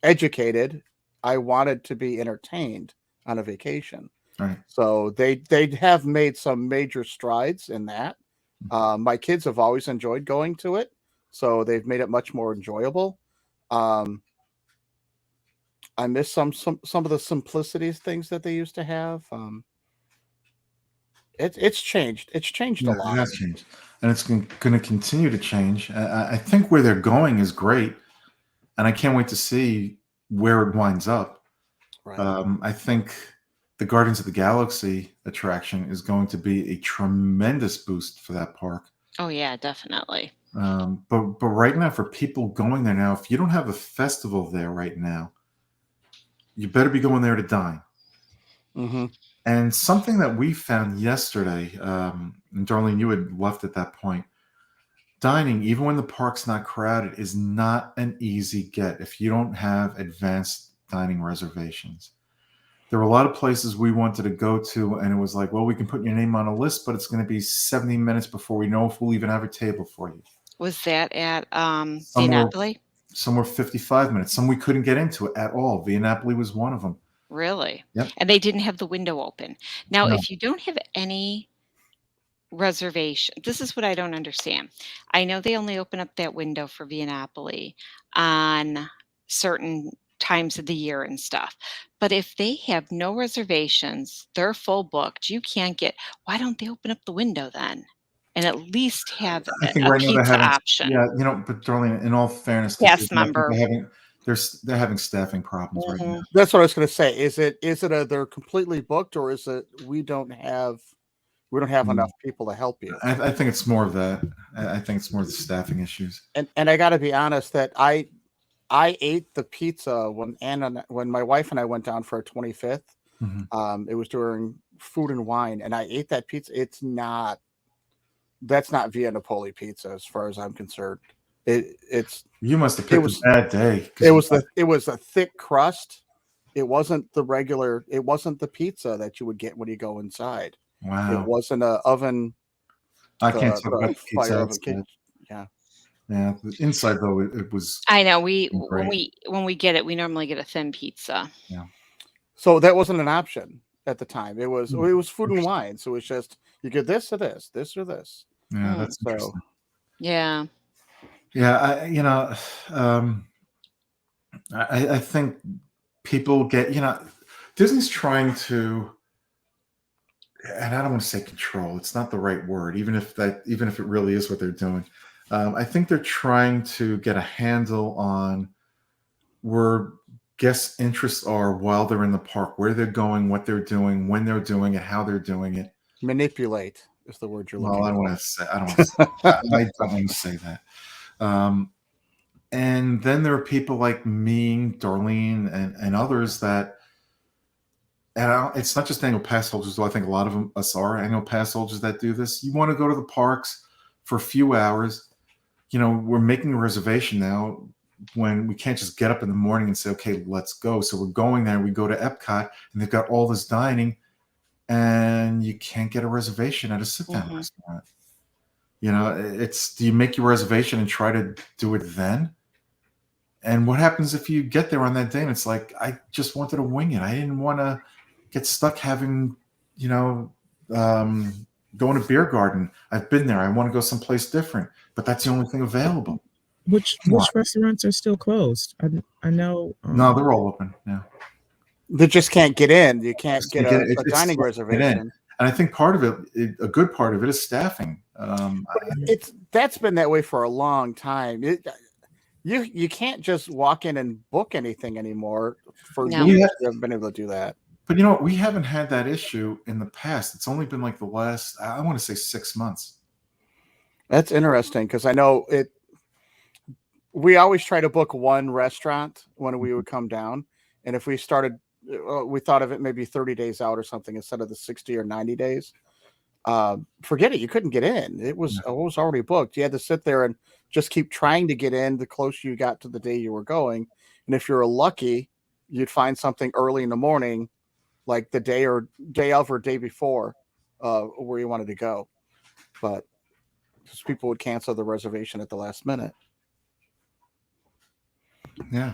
Speaker 4: educated. I wanted to be entertained on a vacation.
Speaker 1: Right.
Speaker 4: So they have made some major strides in that. My kids have always enjoyed going to it, so they've made it much more enjoyable. I miss some of the simplicity things that they used to have. It's changed. It's changed a lot.
Speaker 1: It has changed, and it's going to continue to change. I think where they're going is great, and I can't wait to see where it winds up.
Speaker 4: Right.
Speaker 1: I think the Guardians of the Galaxy attraction is going to be a tremendous boost for that park.
Speaker 2: Oh yeah, definitely.
Speaker 1: But right now, for people going there now, if you don't have a festival there right now, you better be going there to dine.
Speaker 4: Mm-hmm.
Speaker 1: And something that we found yesterday, and Darlene, you had left at that point, dining, even when the park's not crowded, is not an easy get if you don't have advanced dining reservations. There were a lot of places we wanted to go to, and it was like, well, we can put your name on a list, but it's going to be 70 minutes before we know if we'll even have a table for you.
Speaker 2: Was that at
Speaker 1: Some were,
Speaker 2: Napoli?
Speaker 1: some were 55 minutes. Some we couldn't get into at all. Via Napoli was one of them.
Speaker 2: Really?
Speaker 1: Yep.
Speaker 2: And they didn't have the window open. Now,
Speaker 1: No.
Speaker 2: if you don't have any reservation, this is what I don't understand. I know they only open up that window for Via Napoli on certain times of the year and stuff. But if they have no reservations, they're full booked, you can't get, why don't they open up the window then? And at least have
Speaker 1: I think
Speaker 2: a
Speaker 1: right now they're
Speaker 2: pizza
Speaker 1: having,
Speaker 2: option.
Speaker 1: yeah, but Darlene, in all fairness, to
Speaker 2: Cast
Speaker 1: Disney, I think
Speaker 2: member.
Speaker 1: they're having staffing problems right now.
Speaker 2: Mhm.
Speaker 4: That's what I was going to say. Is it they're completely booked, or is it we don't have enough people to help you?
Speaker 1: I think it's more of that. I think it's more the staffing issues.
Speaker 4: And I got to be honest that I ate the pizza when my wife and I went down for our 25th.
Speaker 1: Mhm.
Speaker 4: It was during Food and Wine, and I ate that pizza. That's not Via Napoli pizza as far as I'm concerned.
Speaker 1: You must have picked a bad day.
Speaker 4: It was a thick crust. It wasn't the pizza that you would get when you go inside.
Speaker 1: Wow.
Speaker 4: It wasn't an oven.
Speaker 1: I can't talk about the pizza
Speaker 4: fire
Speaker 1: outside.
Speaker 4: Yeah.
Speaker 1: Yeah, the inside though it was.
Speaker 2: I know
Speaker 1: great.
Speaker 2: when we get it, we normally get a thin pizza.
Speaker 1: Yeah.
Speaker 4: So that wasn't an option at the time. It was
Speaker 1: Hmm.
Speaker 4: Food and Wine. So it's just you get this or this or this.
Speaker 1: Yeah, that's
Speaker 4: So
Speaker 1: interesting.
Speaker 2: Yeah.
Speaker 1: Yeah, I think people get, Disney's trying to, and I don't want to say control. It's not the right word, even if it really is what they're doing. I think they're trying to get a handle on where guests' interests are while they're in the park, where they're going, what they're doing, when they're doing it, how they're doing it.
Speaker 4: Manipulate is the word you're looking
Speaker 1: Well, I
Speaker 4: for.
Speaker 1: don't want to say. I don't want to say that. And then there are people like me, Darlene, and others that, and it's not just annual pass holders, though I think a lot of us are annual pass holders that do this. You want to go to the parks for a few hours. We're making a reservation now when we can't just get up in the morning and say, okay, let's go. So we're going there. We go to Epcot, and they've got all this dining, and you can't get a reservation at a sit-down restaurant. Do you make your reservation and try to do it then? And what happens if you get there on that day and it's like, I just wanted to wing it. I didn't want to get stuck having, going to Beer Garden. I've been there. I want to go someplace different, but that's the only thing available.
Speaker 3: Which restaurants are still closed? I know.
Speaker 1: No, they're all open. Yeah.
Speaker 4: They just can't get in. You can't get a dining
Speaker 1: tough to
Speaker 4: reservation.
Speaker 1: get in. And I think part of it, a good part of it, is staffing.
Speaker 4: That's been that way for a long time. You can't just walk in and book anything anymore. For years, you haven't been able to do that.
Speaker 1: But we haven't had that issue in the past. It's only been like the last, I want to say 6 months.
Speaker 4: That's interesting because I know it. We always try to book one restaurant when we would come down, and if we started, we thought of it maybe 30 days out or something instead of the 60 or 90 days. Forget it. You couldn't get in. It was already booked. You had to sit there and just keep trying to get in the closer you got to the day you were going. And if you're lucky, you'd find something early in the morning, like the day of or day before, where you wanted to go. But because people would cancel the reservation at the last minute.
Speaker 1: Yeah.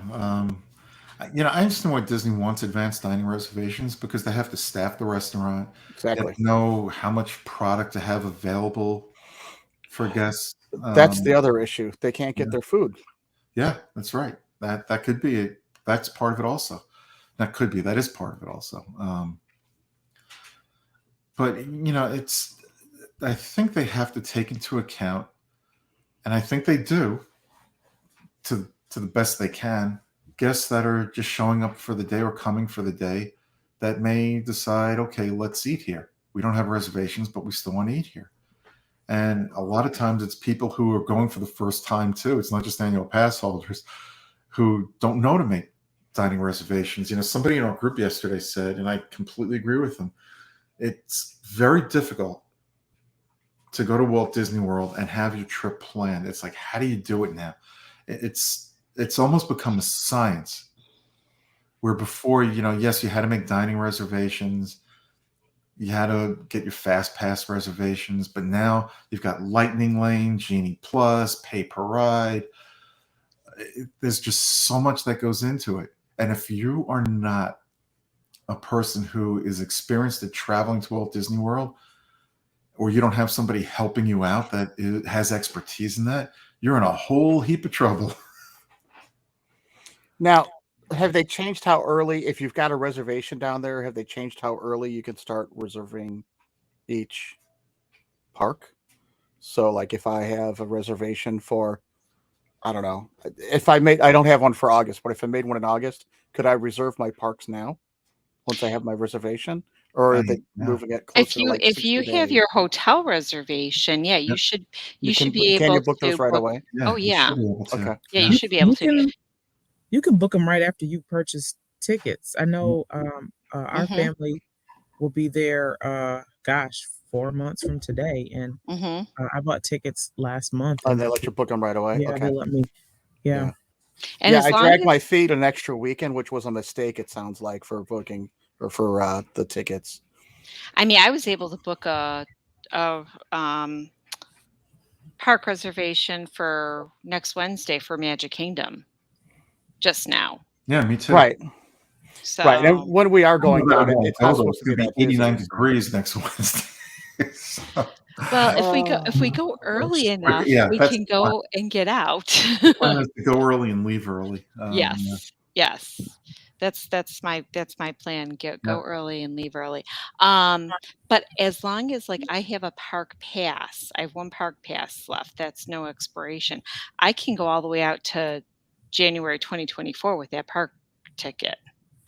Speaker 1: I understand why Disney wants advanced dining reservations because they have to staff the restaurant.
Speaker 4: Exactly.
Speaker 1: They have to know how much product to have available for guests.
Speaker 4: That's the other issue. They can't get their food.
Speaker 1: Yeah, that's right. That could be it. That's part of it also. That is part of it also. But I think they have to take into account, and I think they do, to the best they can, guests that are just showing up for the day or coming for the day that may decide, okay, let's eat here. We don't have reservations, but we still want to eat here. And a lot of times it's people who are going for the first time too. It's not just annual pass holders who don't know to make dining reservations. Somebody in our group yesterday said, and I completely agree with them, it's very difficult to go to Walt Disney World and have your trip planned. It's like, how do you do it now? It's almost become a science where before, yes, you had to make dining reservations. You had to get your fast pass reservations, but now you've got Lightning Lane, Genie Plus, pay per ride. There's just so much that goes into it. And if you are not a person who is experienced at traveling to Walt Disney World, or you don't have somebody helping you out that has expertise in that, you're in a whole heap of trouble.
Speaker 4: Now, have they changed how early, if you've got a reservation down there, have they changed how early you can start reserving each park? So like if I have a reservation for, I don't know, I don't have one for August, but if I made one in August, could I reserve my parks now once I have my reservation? Or are they moving it closer to like
Speaker 2: If you
Speaker 4: 60
Speaker 2: have
Speaker 4: days?
Speaker 2: your hotel reservation, yeah, you
Speaker 1: Yep.
Speaker 2: should
Speaker 4: Can
Speaker 2: be
Speaker 4: you
Speaker 2: able
Speaker 4: book
Speaker 2: to
Speaker 4: those right
Speaker 2: book.
Speaker 4: away?
Speaker 2: Oh
Speaker 1: You
Speaker 2: yeah.
Speaker 1: should be able to.
Speaker 4: Okay.
Speaker 2: Yeah, you should be able to.
Speaker 3: You can book them right after you purchase tickets. I know our
Speaker 2: Mhm.
Speaker 3: family will be there, 4 months from today, and
Speaker 2: Mhm.
Speaker 3: I bought tickets last month,
Speaker 4: And
Speaker 3: and
Speaker 4: they let you book them right away?
Speaker 3: yeah,
Speaker 4: Okay.
Speaker 3: they let me. Yeah.
Speaker 4: Yeah.
Speaker 2: And
Speaker 4: Yeah,
Speaker 2: as
Speaker 4: I
Speaker 2: long
Speaker 4: dragged
Speaker 2: as
Speaker 4: my feet an extra weekend, which was a mistake, it sounds like, for booking or for the tickets.
Speaker 2: I was able to book a park reservation for next Wednesday for Magic Kingdom just now.
Speaker 1: Yeah, me too.
Speaker 4: Right. Right. And
Speaker 2: So
Speaker 4: when we are going down, it's not
Speaker 1: It's
Speaker 4: supposed to be
Speaker 1: going to
Speaker 4: that
Speaker 1: be
Speaker 4: busy.
Speaker 1: 89 degrees next Wednesday. So,
Speaker 2: well, if we go early enough,
Speaker 1: yeah,
Speaker 2: we
Speaker 1: that's
Speaker 2: can go and get out.
Speaker 1: the plan is to go early and leave early.
Speaker 2: Yes. Yes. That's my plan.
Speaker 1: Yeah.
Speaker 2: Go early and leave early. But as long as like I have a park pass, I have one park pass left. That's no expiration. I can go all the way out to January 2024 with that park ticket.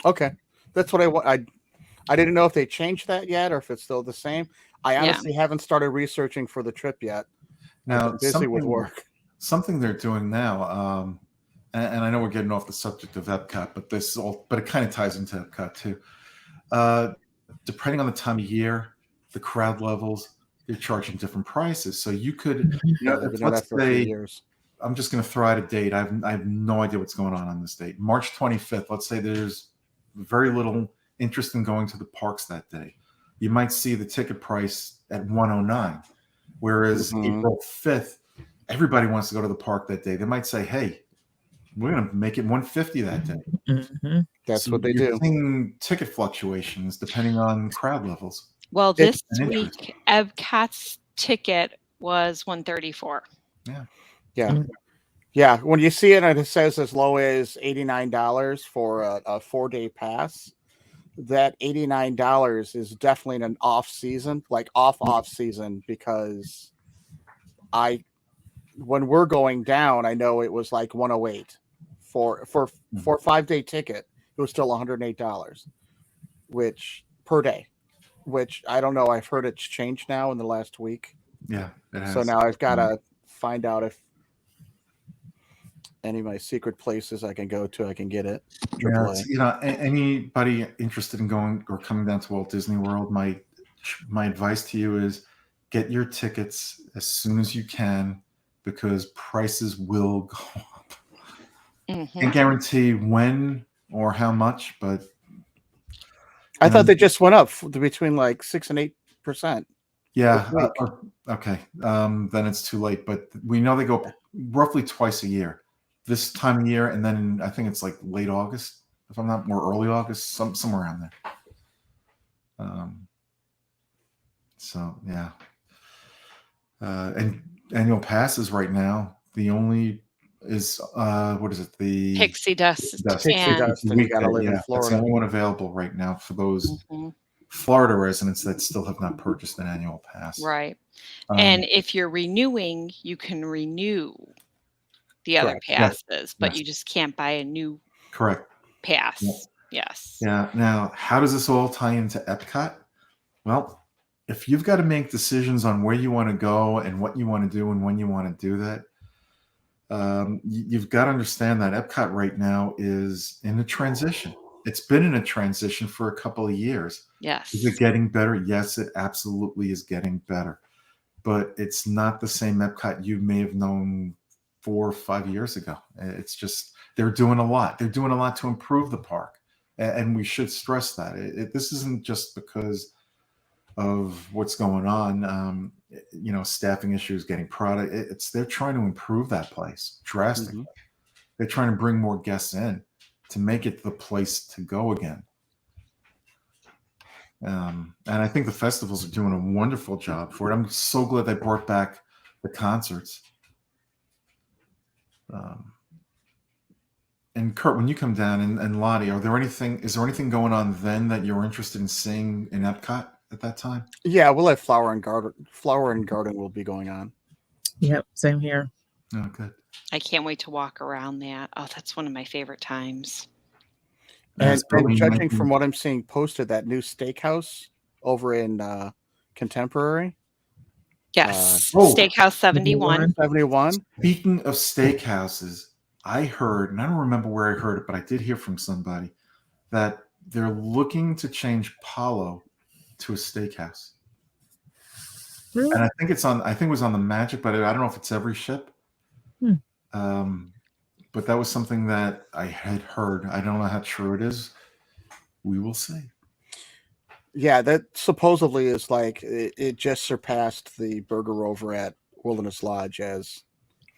Speaker 4: Okay. That's what I didn't know if they changed that yet or if it's still the same. I
Speaker 2: Yeah.
Speaker 4: honestly haven't started researching for the trip yet. I've
Speaker 1: Now,
Speaker 4: been busy with work.
Speaker 1: something they're doing now, and I know we're getting off the subject of Epcot, but it kind of ties into Epcot too. Depending on the time of year, the crowd levels, they're charging different prices. So you could,
Speaker 4: Yeah, they've been doing that for a few years.
Speaker 1: I'm just going to throw out a date. I have no idea what's going on this date. March 25th. Let's say there's very little interest in going to the parks that day. You might see the ticket price at $109, whereas April 5th, everybody wants to go to the park that day. They might say, "Hey, we're going to make it $150 that day."
Speaker 3: Mm-hmm.
Speaker 4: That's
Speaker 1: So
Speaker 4: what they
Speaker 1: you're
Speaker 4: do.
Speaker 1: seeing ticket fluctuations depending on crowd levels.
Speaker 2: Well, this
Speaker 1: and
Speaker 2: week Epcot's ticket was $134.
Speaker 1: Yeah.
Speaker 4: Yeah.
Speaker 3: Mm.
Speaker 4: Yeah. When you see it and it says as low as $89 for a 4-day pass, that $89 is definitely in an off season, like off season, because when we're going down, I know it was like 108 for a 5-day ticket. It was still $108, which per day, which I don't know. I've heard it's changed now in the last week.
Speaker 1: Yeah, it has.
Speaker 4: So now I've got to find out if any of my secret places I can go to, I can get it.
Speaker 1: Yeah, anybody interested in going or coming down to Walt Disney World, my advice to you is get your tickets as soon as you can, because prices will go up. Can't guarantee when or how much, but
Speaker 4: I thought they just went up between like 6 and 8%.
Speaker 1: Yeah. Okay. Then it's too late. But we know they go up roughly twice a year. This time of year, and then I think it's like late August, if I'm not more early August, somewhere around there. So yeah. And annual passes right now, the only is what is it? The
Speaker 2: Pixie Dust.
Speaker 4: Pixie Dust, and you got to live in
Speaker 1: That's the
Speaker 4: Florida.
Speaker 1: only one available right now for those Florida residents that still have not purchased an annual pass.
Speaker 2: Right. And if you're renewing, you can renew the other passes, but you just can't buy a new
Speaker 1: correct
Speaker 2: pass.
Speaker 1: Yes.
Speaker 2: Yes.
Speaker 1: Yeah. Now, how does this all tie into Epcot? Well, if you've got to make decisions on where you want to go and what you want to do and when you want to do that, you've got to understand that Epcot right now is in a transition. It's been in a transition for a couple of years.
Speaker 2: Yes.
Speaker 1: Is it getting better? Yes, it absolutely is getting better. But it's not the same Epcot you may have known 4 or 5 years ago. It's just they're doing a lot. They're doing a lot to improve the park, and we should stress that. This isn't just because of what's going on. Staffing issues, getting product. They're trying to improve that place drastically. They're trying to bring more guests in to make it the place to go again. And I think the festivals are doing a wonderful job for it. I'm so glad they brought back the concerts. And Kurt, when you come down, and Lottie, is there anything going on then that you're interested in seeing in Epcot at that time?
Speaker 4: Yeah, we'll have Flower and Garden will be going on.
Speaker 3: Yep, same here.
Speaker 1: Oh, good.
Speaker 2: I can't wait to walk around that. Oh, that's one of my favorite times.
Speaker 4: And
Speaker 1: It's probably
Speaker 4: judging from what I'm seeing posted, that new steakhouse over in Contemporary.
Speaker 2: Yes. Steakhouse 71.
Speaker 4: 71.
Speaker 1: Speaking of steakhouses, I heard, and I don't remember where I heard it, but I did hear from somebody that they're looking to change Palo to a steakhouse.
Speaker 3: Really?
Speaker 1: And I think it was on the Magic, but I don't know if it's every ship. But that was something that I had heard. I don't know how true it is. We will see.
Speaker 4: Yeah, that supposedly is like it just surpassed the burger over at Wilderness Lodge as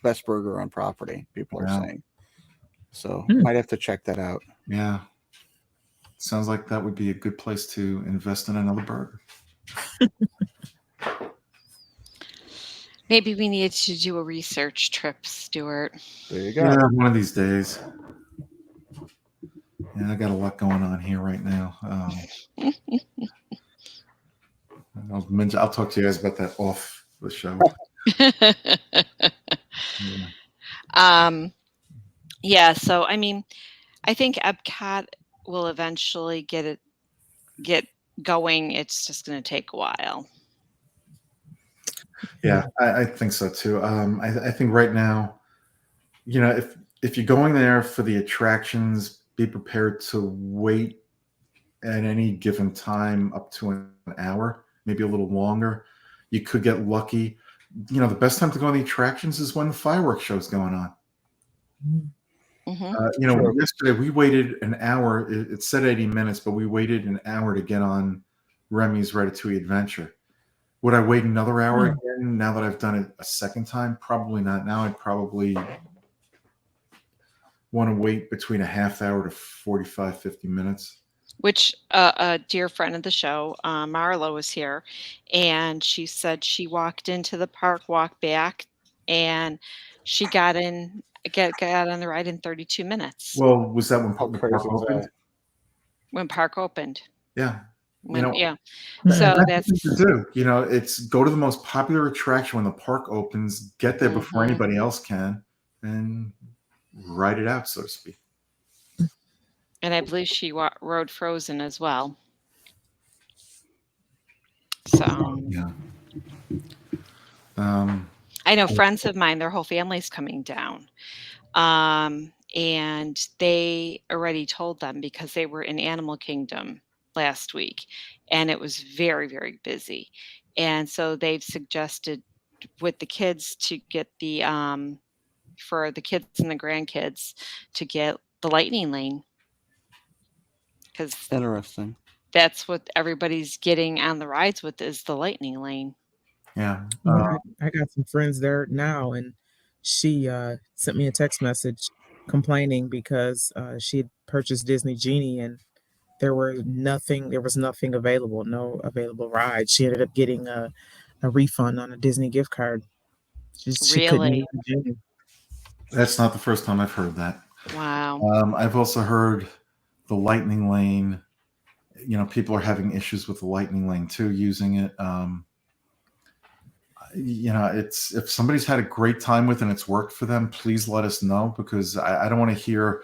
Speaker 4: best burger on property, people are saying. So might have to check that out.
Speaker 1: Yeah. Sounds like that would be a good place to invest in another burger.
Speaker 2: Maybe we need to do a research trip, Stuart.
Speaker 4: There you go.
Speaker 1: Yeah, one of these days. Yeah, I got a lot going on here right now. I'll talk to you guys about that off the show.
Speaker 2: So I mean, I think Epcot will eventually get going. It's just going to take a while.
Speaker 1: Yeah, I think so too. I think right now, if you're going there for the attractions, be prepared to wait at any given time up to an hour, maybe a little longer. You could get lucky. The best time to go on the attractions is when the fireworks show's going on. Yesterday we waited an hour. It said 80 minutes, but we waited an hour to get on Remy's Ratatouille Adventure. Would I wait another hour again now that I've done it a second time? Probably not. Now I'd probably want to wait between a half hour to 45, 50 minutes.
Speaker 2: Which a dear friend of the show, Marla, was here, and she said she walked into the park, walked back, and she got on the ride in 32 minutes.
Speaker 1: Well, was that when
Speaker 4: How
Speaker 1: the
Speaker 4: crazy
Speaker 1: park
Speaker 4: is
Speaker 1: opened?
Speaker 4: that?
Speaker 2: When park opened.
Speaker 1: Yeah.
Speaker 2: So
Speaker 1: that's what to do. It's go to the most popular attraction when the park opens, get there before anybody else can, and ride it out, so to speak.
Speaker 2: And I believe she rode Frozen as well. So
Speaker 1: yeah.
Speaker 2: I know friends of mine, their whole family's coming down. And they already told them because they were in Animal Kingdom last week and it was very, very busy. And so they've suggested with the kids to get the for the kids and the grandkids to get the Lightning Lane. Because
Speaker 4: interesting.
Speaker 3: That's
Speaker 2: what everybody's getting on the rides with is the Lightning Lane.
Speaker 1: Yeah.
Speaker 3: I got some friends there now, and she sent me a text message complaining because she had purchased Disney Genie and there was nothing available, no available rides. She ended up getting a refund on a Disney gift card. She couldn't use the Genie.
Speaker 1: That's not the first time I've heard that.
Speaker 2: Wow.
Speaker 1: I've also heard the Lightning Lane. People are having issues with the Lightning Lane too, using it. It's if somebody's had a great time with it and it's worked for them, please let us know, because I don't want to hear.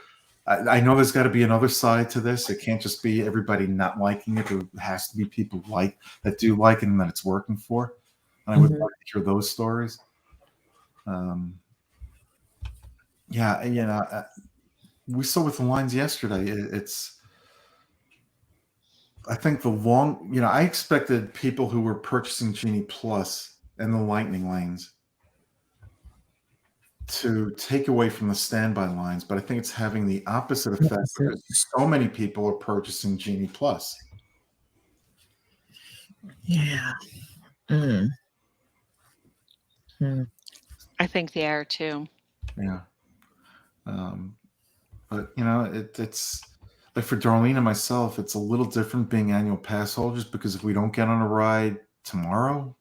Speaker 1: I know there's got to be another side to this. It can't just be everybody not liking it. There has to be people that do like it and that it's working for. And I would like to hear those stories. Yeah, we saw with the lines yesterday. I think I expected people who were purchasing Genie Plus and the Lightning lanes to take away from the standby lines, but I think it's having the opposite effect because so many people are purchasing Genie Plus.
Speaker 3: Yeah.
Speaker 2: I think they are too.
Speaker 1: Yeah. But it's like for Darlene and myself, it's a little different being annual pass holders because if we don't get on a ride tomorrow,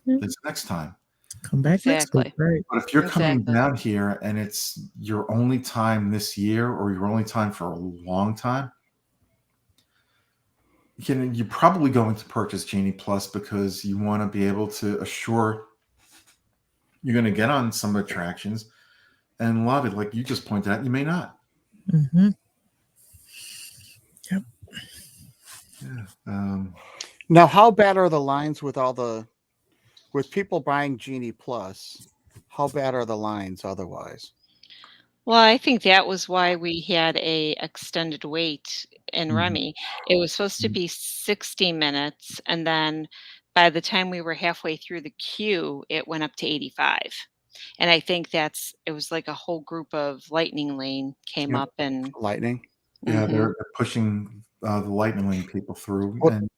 Speaker 1: it's next time.
Speaker 3: Come back next week, right?
Speaker 1: But if you're coming down here and it's your only time this year or your only time for a long time, you're probably going to purchase Genie Plus because you want to be able to assure you're going to get on some attractions, and a lot of it, like you just pointed out, you may not.
Speaker 3: Yep.
Speaker 1: Yeah.
Speaker 4: Now, how bad are the lines with people buying Genie Plus? How bad are the lines otherwise?
Speaker 2: Well, I think that was why we had a extended wait in Remy. It was supposed to be 60 minutes, and then by the time we were halfway through the queue, it went up to 85. And I think it was like a whole group of Lightning Lane came up and
Speaker 4: Lightning.
Speaker 1: Yeah, they're pushing the Lightning Lane people through, and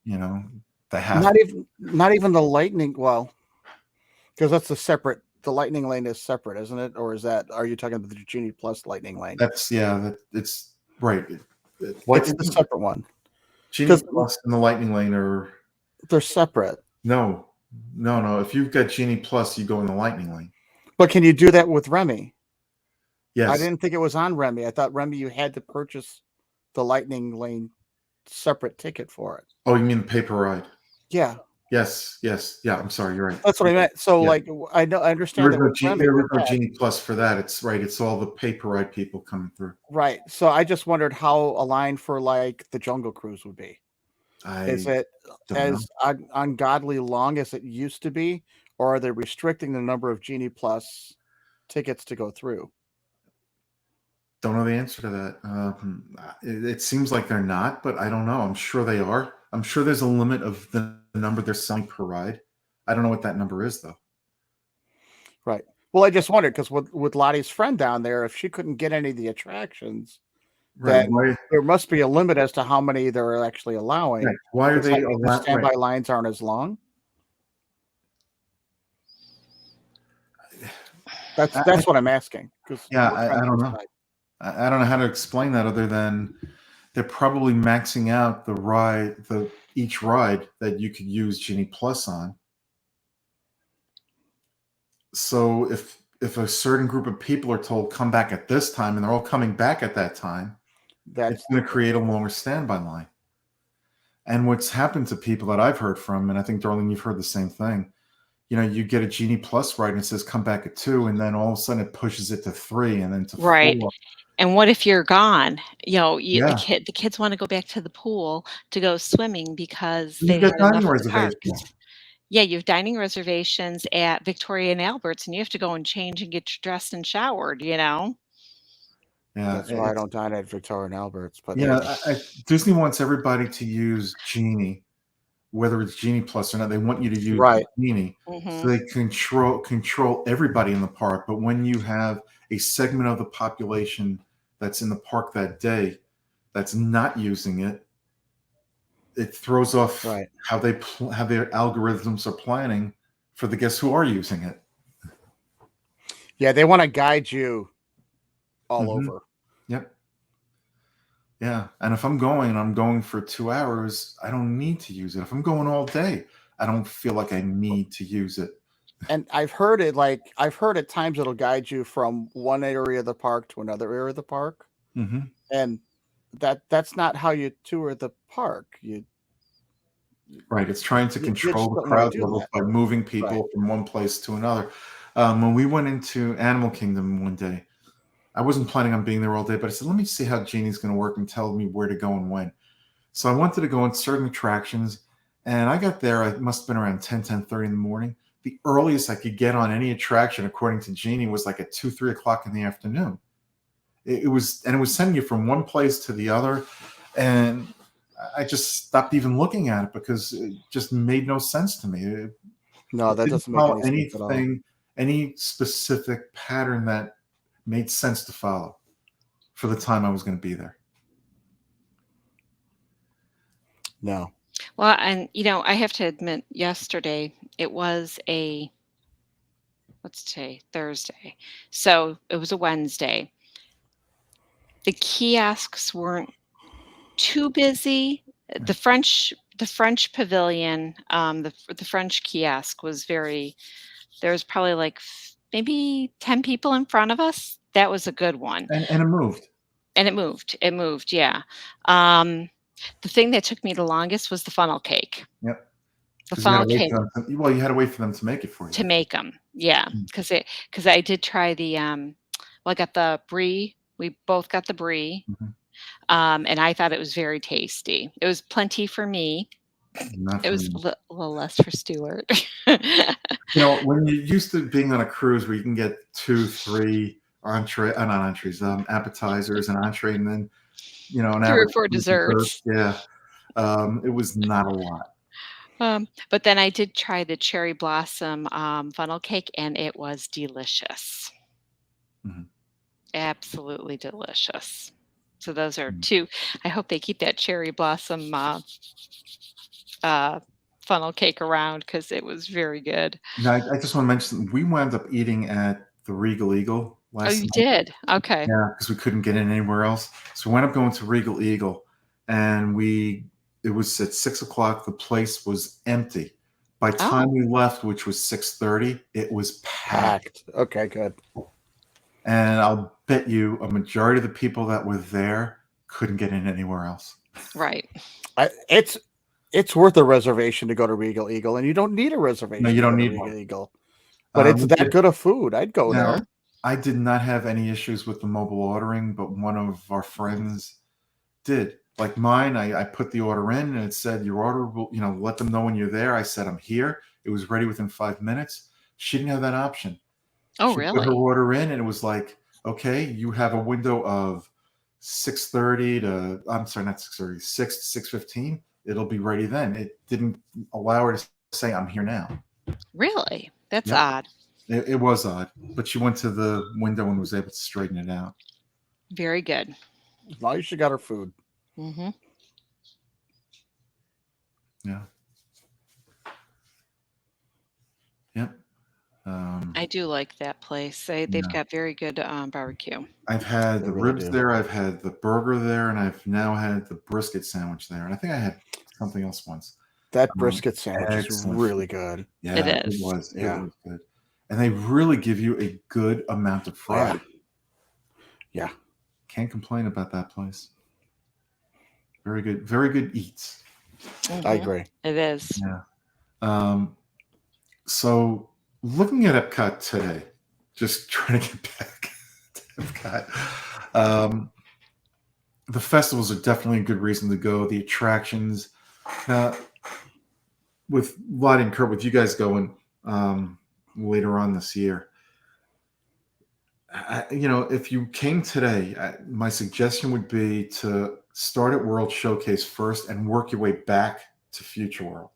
Speaker 1: they have
Speaker 4: not even the Lightning. Well, because that's the Lightning Lane is separate, isn't it? Or are you talking about the Genie Plus Lightning Lane?
Speaker 1: It's right.
Speaker 4: What's the separate one?
Speaker 1: Genie Plus and the Lightning Lane
Speaker 4: they're separate.
Speaker 1: No. If you've got Genie Plus, you go in the Lightning Lane.
Speaker 4: But can you do that with Remy?
Speaker 1: Yes.
Speaker 4: I didn't think it was on Remy. I thought Remy you had to purchase the Lightning Lane separate ticket for it.
Speaker 1: Oh, you mean the paper ride?
Speaker 4: Yeah.
Speaker 1: Yes. Yeah, I'm sorry, you're right.
Speaker 4: That's what I meant. So I understand that with Remy,
Speaker 1: Genie Plus for that. It's right. It's all the paper ride people coming through.
Speaker 4: Right. So I just wondered how a line for like the Jungle Cruise would be. Is it as ungodly long as it used to be, or are they restricting the number of Genie Plus tickets to go through?
Speaker 1: Don't know the answer to that. It seems like they're not, but I don't know. I'm sure they are. I'm sure there's a limit of the number they're selling per ride. I don't know what that number is, though.
Speaker 4: Right. Well, I just wondered because with Lottie's friend down there, if she couldn't get any of the attractions, then there must be a limit as to how many they're actually allowing.
Speaker 1: Right. Why are they allowing?
Speaker 4: The standby lines aren't as long. That's what I'm asking.
Speaker 1: Yeah, I don't know. I don't know how to explain that other than they're probably maxing out each ride that you could use Genie Plus on. So if a certain group of people are told come back at this time and they're all coming back at that time, it's going to create a longer standby line. And what's happened to people that I've heard from, and I think, Darlene, you've heard the same thing, you get a Genie Plus ride and it says come back at 2, and then all of a sudden it pushes it to 3 and then to 4.
Speaker 2: Right. And what if you're gone? The kids want to go back to the pool to go swimming because they have dining reservations. Yeah, you have dining reservations at Victoria and Albert's, and you have to go and change and get dressed and showered.
Speaker 1: Yeah,
Speaker 4: that's why I don't dine at Victoria and Albert's. But
Speaker 1: Disney wants everybody to use Genie, whether it's Genie Plus or not. They want you to use Genie, so they control everybody in the park. But when you have a segment of the population that's in the park that day that's not using it, it throws off how their algorithms are planning for the guests who are using it.
Speaker 4: Yeah, they want to guide you all over.
Speaker 1: Yep. Yeah, and if I'm going for 2 hours, I don't need to use it. If I'm going all day, I don't feel like I need to use it.
Speaker 4: And I've heard at times it'll guide you from one area of the park to another area of the park. And that's not how you tour the park.
Speaker 1: Right. It's trying to control the crowd levels by moving people from one place to another. When we went into Animal Kingdom one day, I wasn't planning on being there all day, but I said, let me see how Jeannie's going to work and tell me where to go and when. So I wanted to go on certain attractions, and I got there. It must have been around 10:30 in the morning. The earliest I could get on any attraction, according to Jeannie, was like at 2, 3 o'clock in the afternoon. It was sending you from one place to the other, and I just stopped even looking at it because it just made no sense to me.
Speaker 4: No,
Speaker 1: It
Speaker 4: that
Speaker 1: didn't
Speaker 4: doesn't make
Speaker 1: follow
Speaker 4: any sense at all.
Speaker 1: any specific pattern that made sense to follow for the time I was going to be there.
Speaker 4: No.
Speaker 2: Well, and I have to admit, yesterday it was what's today? Thursday. So it was a Wednesday. The kiosks weren't too busy. The French pavilion, the French kiosk was very. There was probably like maybe 10 people in front of us. That was a good one,
Speaker 1: And it moved.
Speaker 2: and it moved. It moved, yeah. The thing that took me the longest was the funnel cake.
Speaker 1: Yep.
Speaker 2: The
Speaker 1: 'Cause you had
Speaker 2: funnel
Speaker 1: to wait
Speaker 2: cake
Speaker 1: for them you had to wait for them to make it for you.
Speaker 2: to make them, yeah,
Speaker 1: Mm.
Speaker 2: because I did try the well, I got the brie. We both got the brie,
Speaker 1: Mhm.
Speaker 2: and I thought it was very tasty. It was plenty for me.
Speaker 1: Not
Speaker 2: It
Speaker 1: for
Speaker 2: was
Speaker 1: me.
Speaker 2: a little less for Stuart.
Speaker 1: When you're used to being on a cruise where you can get 2, 3 not entrees, appetizers, an entree, and then, an
Speaker 2: 3 or
Speaker 1: average
Speaker 2: 4
Speaker 1: dessert.
Speaker 2: desserts.
Speaker 1: Yeah. It was not a lot.
Speaker 2: But then I did try the cherry blossom, funnel cake, and it was delicious.
Speaker 1: Mhm.
Speaker 2: Absolutely delicious. So those are
Speaker 1: Mm.
Speaker 2: 2. I hope they keep that cherry blossom, funnel cake around because it was very good.
Speaker 1: Now, I just wanna mention, we wound up eating at the Regal Eagle
Speaker 2: Oh,
Speaker 1: last
Speaker 2: you
Speaker 1: night.
Speaker 2: did? Okay.
Speaker 1: Yeah, because we couldn't get in anywhere else. So we wound up going to Regal Eagle, and it was at 6 o'clock. The place was empty. By the time
Speaker 2: Oh,
Speaker 1: we left, which was 6:30, it was packed.
Speaker 4: Packed. Okay, good.
Speaker 1: And I'll bet you a majority of the people that were there couldn't get in anywhere else.
Speaker 2: right.
Speaker 4: It's worth a reservation to go to Regal Eagle, and you don't need a
Speaker 1: No,
Speaker 4: reservation
Speaker 1: you
Speaker 4: to go
Speaker 1: don't
Speaker 4: to
Speaker 1: need
Speaker 4: Regal
Speaker 1: one.
Speaker 4: Eagle. But it's
Speaker 1: We
Speaker 4: that
Speaker 1: did
Speaker 4: good of food. I'd go
Speaker 1: now,
Speaker 4: there.
Speaker 1: I did not have any issues with the mobile ordering, but one of our friends did. Like mine, I put the order in and it said, your order will, let them know when you're there. I said, I'm here. It was ready within 5 minutes. She didn't have that option.
Speaker 2: Oh,
Speaker 1: She put her
Speaker 2: really?
Speaker 1: order in and it was like, okay, you have a window of 6:30 to, I'm sorry, not 6:30, 6 to 6:15. It'll be ready then. It didn't allow her to say, I'm here now.
Speaker 2: Really? That's
Speaker 1: Yep.
Speaker 2: odd.
Speaker 1: It was odd, but she went to the window and was able to straighten it out.
Speaker 2: Very good.
Speaker 4: As long as she got her food.
Speaker 2: Hmm.
Speaker 1: Yeah. Yep.
Speaker 2: I do like that place. They've
Speaker 1: Yeah.
Speaker 2: got very good barbecue.
Speaker 1: I've had
Speaker 4: They
Speaker 1: the
Speaker 4: really
Speaker 1: ribs
Speaker 4: do.
Speaker 1: there. I've had the burger there, and I've now had the brisket sandwich there. And I think I had something else once.
Speaker 4: That brisket sandwich is
Speaker 1: Excellent
Speaker 4: really
Speaker 1: food.
Speaker 4: good.
Speaker 1: Yeah,
Speaker 2: It
Speaker 1: it
Speaker 2: is.
Speaker 1: was. It
Speaker 4: Yeah.
Speaker 1: was good. And they really give you a good amount of fry.
Speaker 4: Yeah.
Speaker 1: Can't complain about that place. Very good. Very good eats.
Speaker 4: I
Speaker 2: Mhm.
Speaker 4: agree.
Speaker 2: It is.
Speaker 1: Yeah. So looking at Epcot today, just trying to get back to Epcot. The festivals are definitely a good reason to go. The attractions, with Lottie and Kurt, with you guys going later on this year, if you came today, my suggestion would be to start at World Showcase first and work your way back to Future World.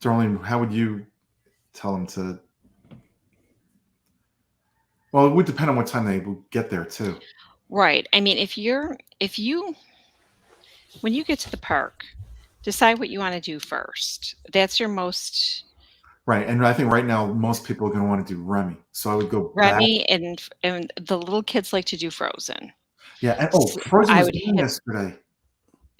Speaker 1: Darlene, how would you tell them to? Well, it would depend on what time they will get there too.
Speaker 2: Right. I mean, when you get to the park, decide what you want to do first. That's your most
Speaker 1: Right, and I think right now most people are going to want to do Remy, so I would go back.
Speaker 2: Remy and the little kids like to do Frozen.
Speaker 1: Yeah, and
Speaker 2: So
Speaker 1: Frozen
Speaker 2: I
Speaker 1: was
Speaker 2: would
Speaker 1: open
Speaker 2: hit.
Speaker 1: yesterday.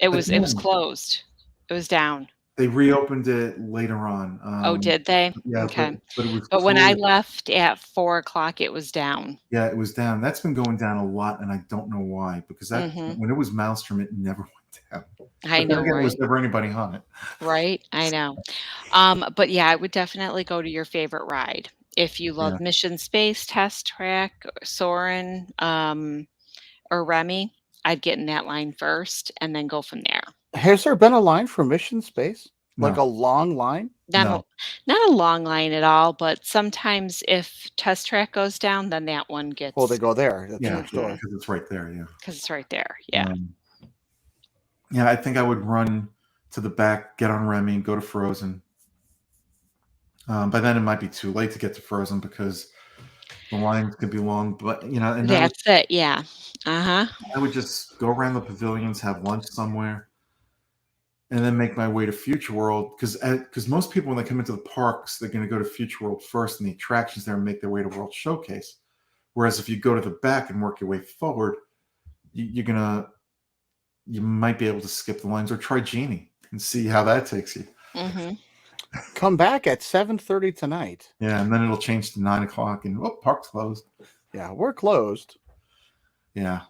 Speaker 2: It was
Speaker 1: Again,
Speaker 2: closed. It was down.
Speaker 1: they reopened it later on.
Speaker 2: Oh, did they?
Speaker 1: Yeah,
Speaker 2: Okay.
Speaker 1: but it was
Speaker 2: But when I
Speaker 1: closed.
Speaker 2: left at 4 o'clock, it was down.
Speaker 1: Yeah, it was down. That's been going down a lot, and I don't know why. Because when it was Maelstrom, it never went down.
Speaker 2: I
Speaker 1: But then
Speaker 2: know,
Speaker 1: again, there was
Speaker 2: right?
Speaker 1: never anybody on it.
Speaker 2: Right? I know. But yeah, I would definitely go to your favorite ride. If you love
Speaker 1: Yeah.
Speaker 2: Mission Space, Test Track, Soarin', or Remy, I'd get in that line first and then go from there.
Speaker 4: Has there been a line for Mission Space? Like
Speaker 1: No.
Speaker 4: a long line?
Speaker 2: Not
Speaker 1: No.
Speaker 2: not a long line at all, but sometimes if Test Track goes down, then that one
Speaker 4: Oh, they
Speaker 2: gets
Speaker 4: go there. That's
Speaker 1: Yeah,
Speaker 4: next door.
Speaker 1: because it's right there. Yeah.
Speaker 2: because it's right there. Yeah.
Speaker 1: Yeah, I think I would run to the back, get on Remy, go to Frozen. By then it might be too late to get to Frozen because the lines could be long. But and
Speaker 2: That's it. Yeah. Uh-huh.
Speaker 1: I would just go around the pavilions, have lunch somewhere, and then make my way to Future World. Because most people, when they come into the parks, they're going to go to Future World first, and the attractions there and make their way to World Showcase. Whereas if you go to the back and work your way forward, you might be able to skip the lines or try Genie and see how that takes you.
Speaker 2: Mm-hmm.
Speaker 4: Come back at 7:30 tonight.
Speaker 1: Yeah, and then it'll change to 9:00, and park's closed.
Speaker 4: Yeah, we're closed.
Speaker 1: Yeah,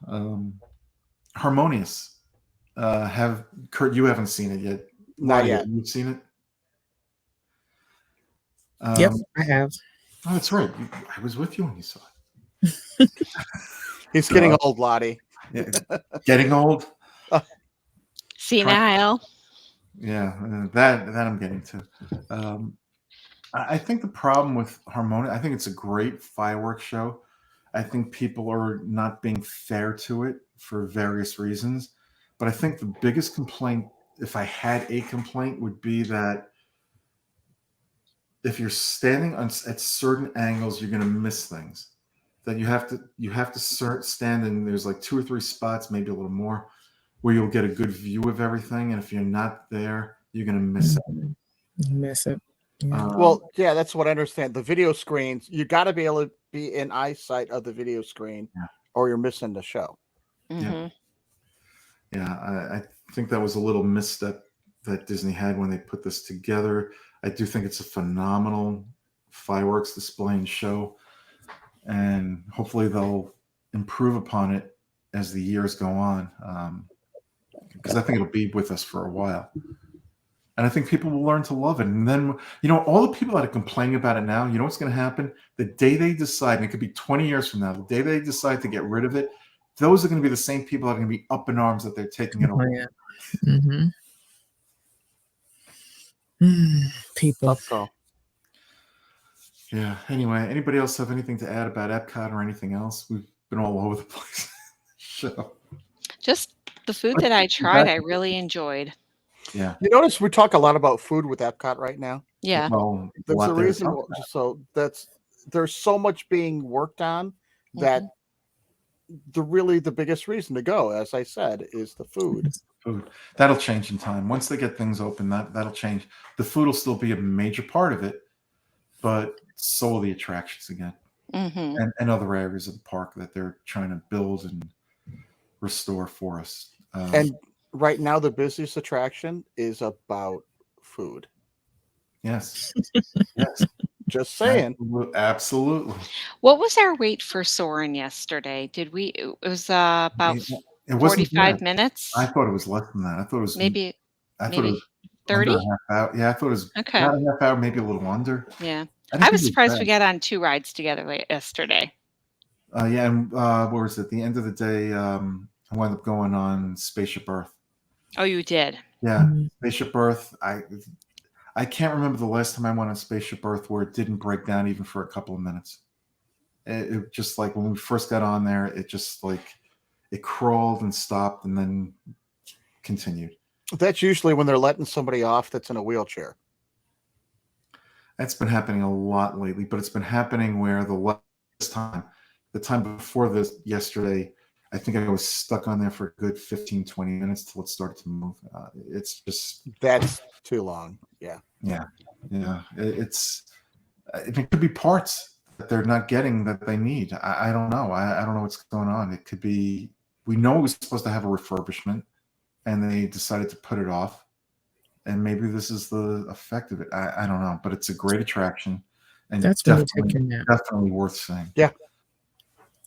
Speaker 1: Harmonious. Kurt? You haven't seen it yet.
Speaker 4: Not yet.
Speaker 1: You've seen it.
Speaker 3: Yep, I have.
Speaker 1: Oh, that's right. I was with you when you saw it.
Speaker 4: He's getting old, Lottie.
Speaker 1: Yeah, getting old.
Speaker 2: Senile.
Speaker 1: Yeah, that I'm getting to. I think the problem with Harmonious, I think it's a great fireworks show. I think people are not being fair to it for various reasons. But I think the biggest complaint, if I had a complaint, would be that if you're standing at certain angles, you're going to miss things. That you have to stand in. There's like 2 or 3 spots, maybe a little more, where you'll get a good view of everything. And if you're not there, you're going to miss it.
Speaker 3: You miss it. Yeah.
Speaker 4: Well, yeah, that's what I understand. The video screens, you got to be able to be in eyesight of the video screen, or you're missing the show.
Speaker 2: Mm-hmm.
Speaker 1: Yeah, I think that was a little misstep that Disney had when they put this together. I do think it's a phenomenal fireworks display and show, and hopefully they'll improve upon it as the years go on, because I think it'll be with us for a while. And I think people will learn to love it. And then, all the people that are complaining about it now, you know what's going to happen? The day they decide, and it could be 20 years from now, the day they decide to get rid of it, those are going to be the same people that are going to be up in arms that they're taking it away.
Speaker 3: People.
Speaker 4: So.
Speaker 1: Yeah. Anyway, anybody else have anything to add about Epcot or anything else? We've been all over the place. So.
Speaker 2: Just the food that I tried, I really enjoyed.
Speaker 1: Yeah.
Speaker 4: You notice we talk a lot about food with Epcot right now.
Speaker 2: Yeah.
Speaker 1: Well,
Speaker 4: There's a reason. So there's so much being worked on that the biggest reason to go, as I said, is the food.
Speaker 1: Food. That'll change in time. Once they get things open, that'll change. The food will still be a major part of it, but so will the attractions again. And other areas of the park that they're trying to build and restore for us.
Speaker 4: And right now, the busiest attraction is about food.
Speaker 1: Yes. Yes.
Speaker 4: Just saying.
Speaker 1: Absolutely.
Speaker 2: What was our wait for Soarin' yesterday? It was about 45 minutes?
Speaker 1: I thought it was less than that. I thought it was
Speaker 2: maybe
Speaker 1: 30?
Speaker 2: Yeah,
Speaker 1: I thought it was
Speaker 2: okay.
Speaker 1: Not a half hour, maybe a little under.
Speaker 2: Yeah. I was surprised we got on 2 rides together yesterday.
Speaker 1: Yeah, and what was it? At the end of the day, I wound up going on Spaceship Earth.
Speaker 2: Oh, you did?
Speaker 1: Yeah, Spaceship Earth. I can't remember the last time I went on Spaceship Earth where it didn't break down even for a couple of minutes. It just like when we first got on there, it just like it crawled and stopped and then continued. That's
Speaker 4: usually when they're letting somebody off that's in a wheelchair.
Speaker 1: That's been happening a lot lately, but it's been happening where the time before this yesterday, I think I was stuck on there for a good 15, 20 minutes till it started to move. It's just...
Speaker 4: That's too long. Yeah.
Speaker 1: Yeah. It could be parts that they're not getting that they need. I don't know. I don't know what's going on. It could be... We know it was supposed to have a refurbishment, and they decided to put it off. And maybe this is the effect of it. I don't know. But it's a great attraction. And
Speaker 3: that's when you take your nap.
Speaker 1: Definitely worth seeing.
Speaker 4: Yeah.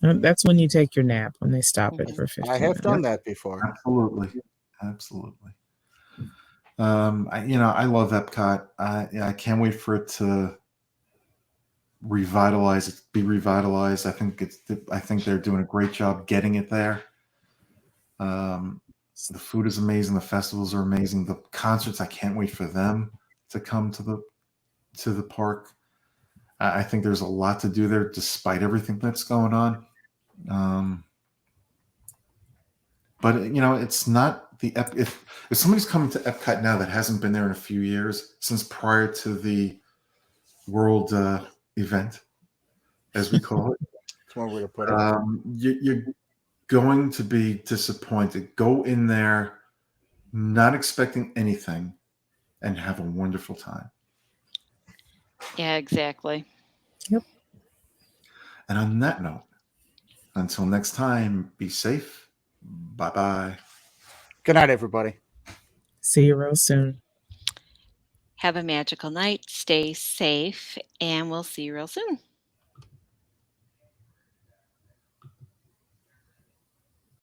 Speaker 3: That's when you take your nap, when they stop it for 15 minutes.
Speaker 4: I have done that before.
Speaker 1: Absolutely. I love Epcot. I can't wait for it to revitalize it, be revitalized. I think they're doing a great job getting it there. The food is amazing. The festivals are amazing. The concerts, I can't wait for them to come to the park. I think there's a lot to do there, despite everything that's going on. But it's not if somebody's coming to Epcot now that hasn't been there in a few years, since prior to the World event, as we call it,
Speaker 4: That's one way to put it.
Speaker 1: you're going to be disappointed. Go in there not expecting anything and have a wonderful time.
Speaker 2: Yeah, exactly.
Speaker 3: Yep.
Speaker 1: And on that note, until next time, be safe. Bye-bye.
Speaker 4: Good night, everybody.
Speaker 3: See you real soon.
Speaker 2: Have a magical night. Stay safe, and we'll see you real soon.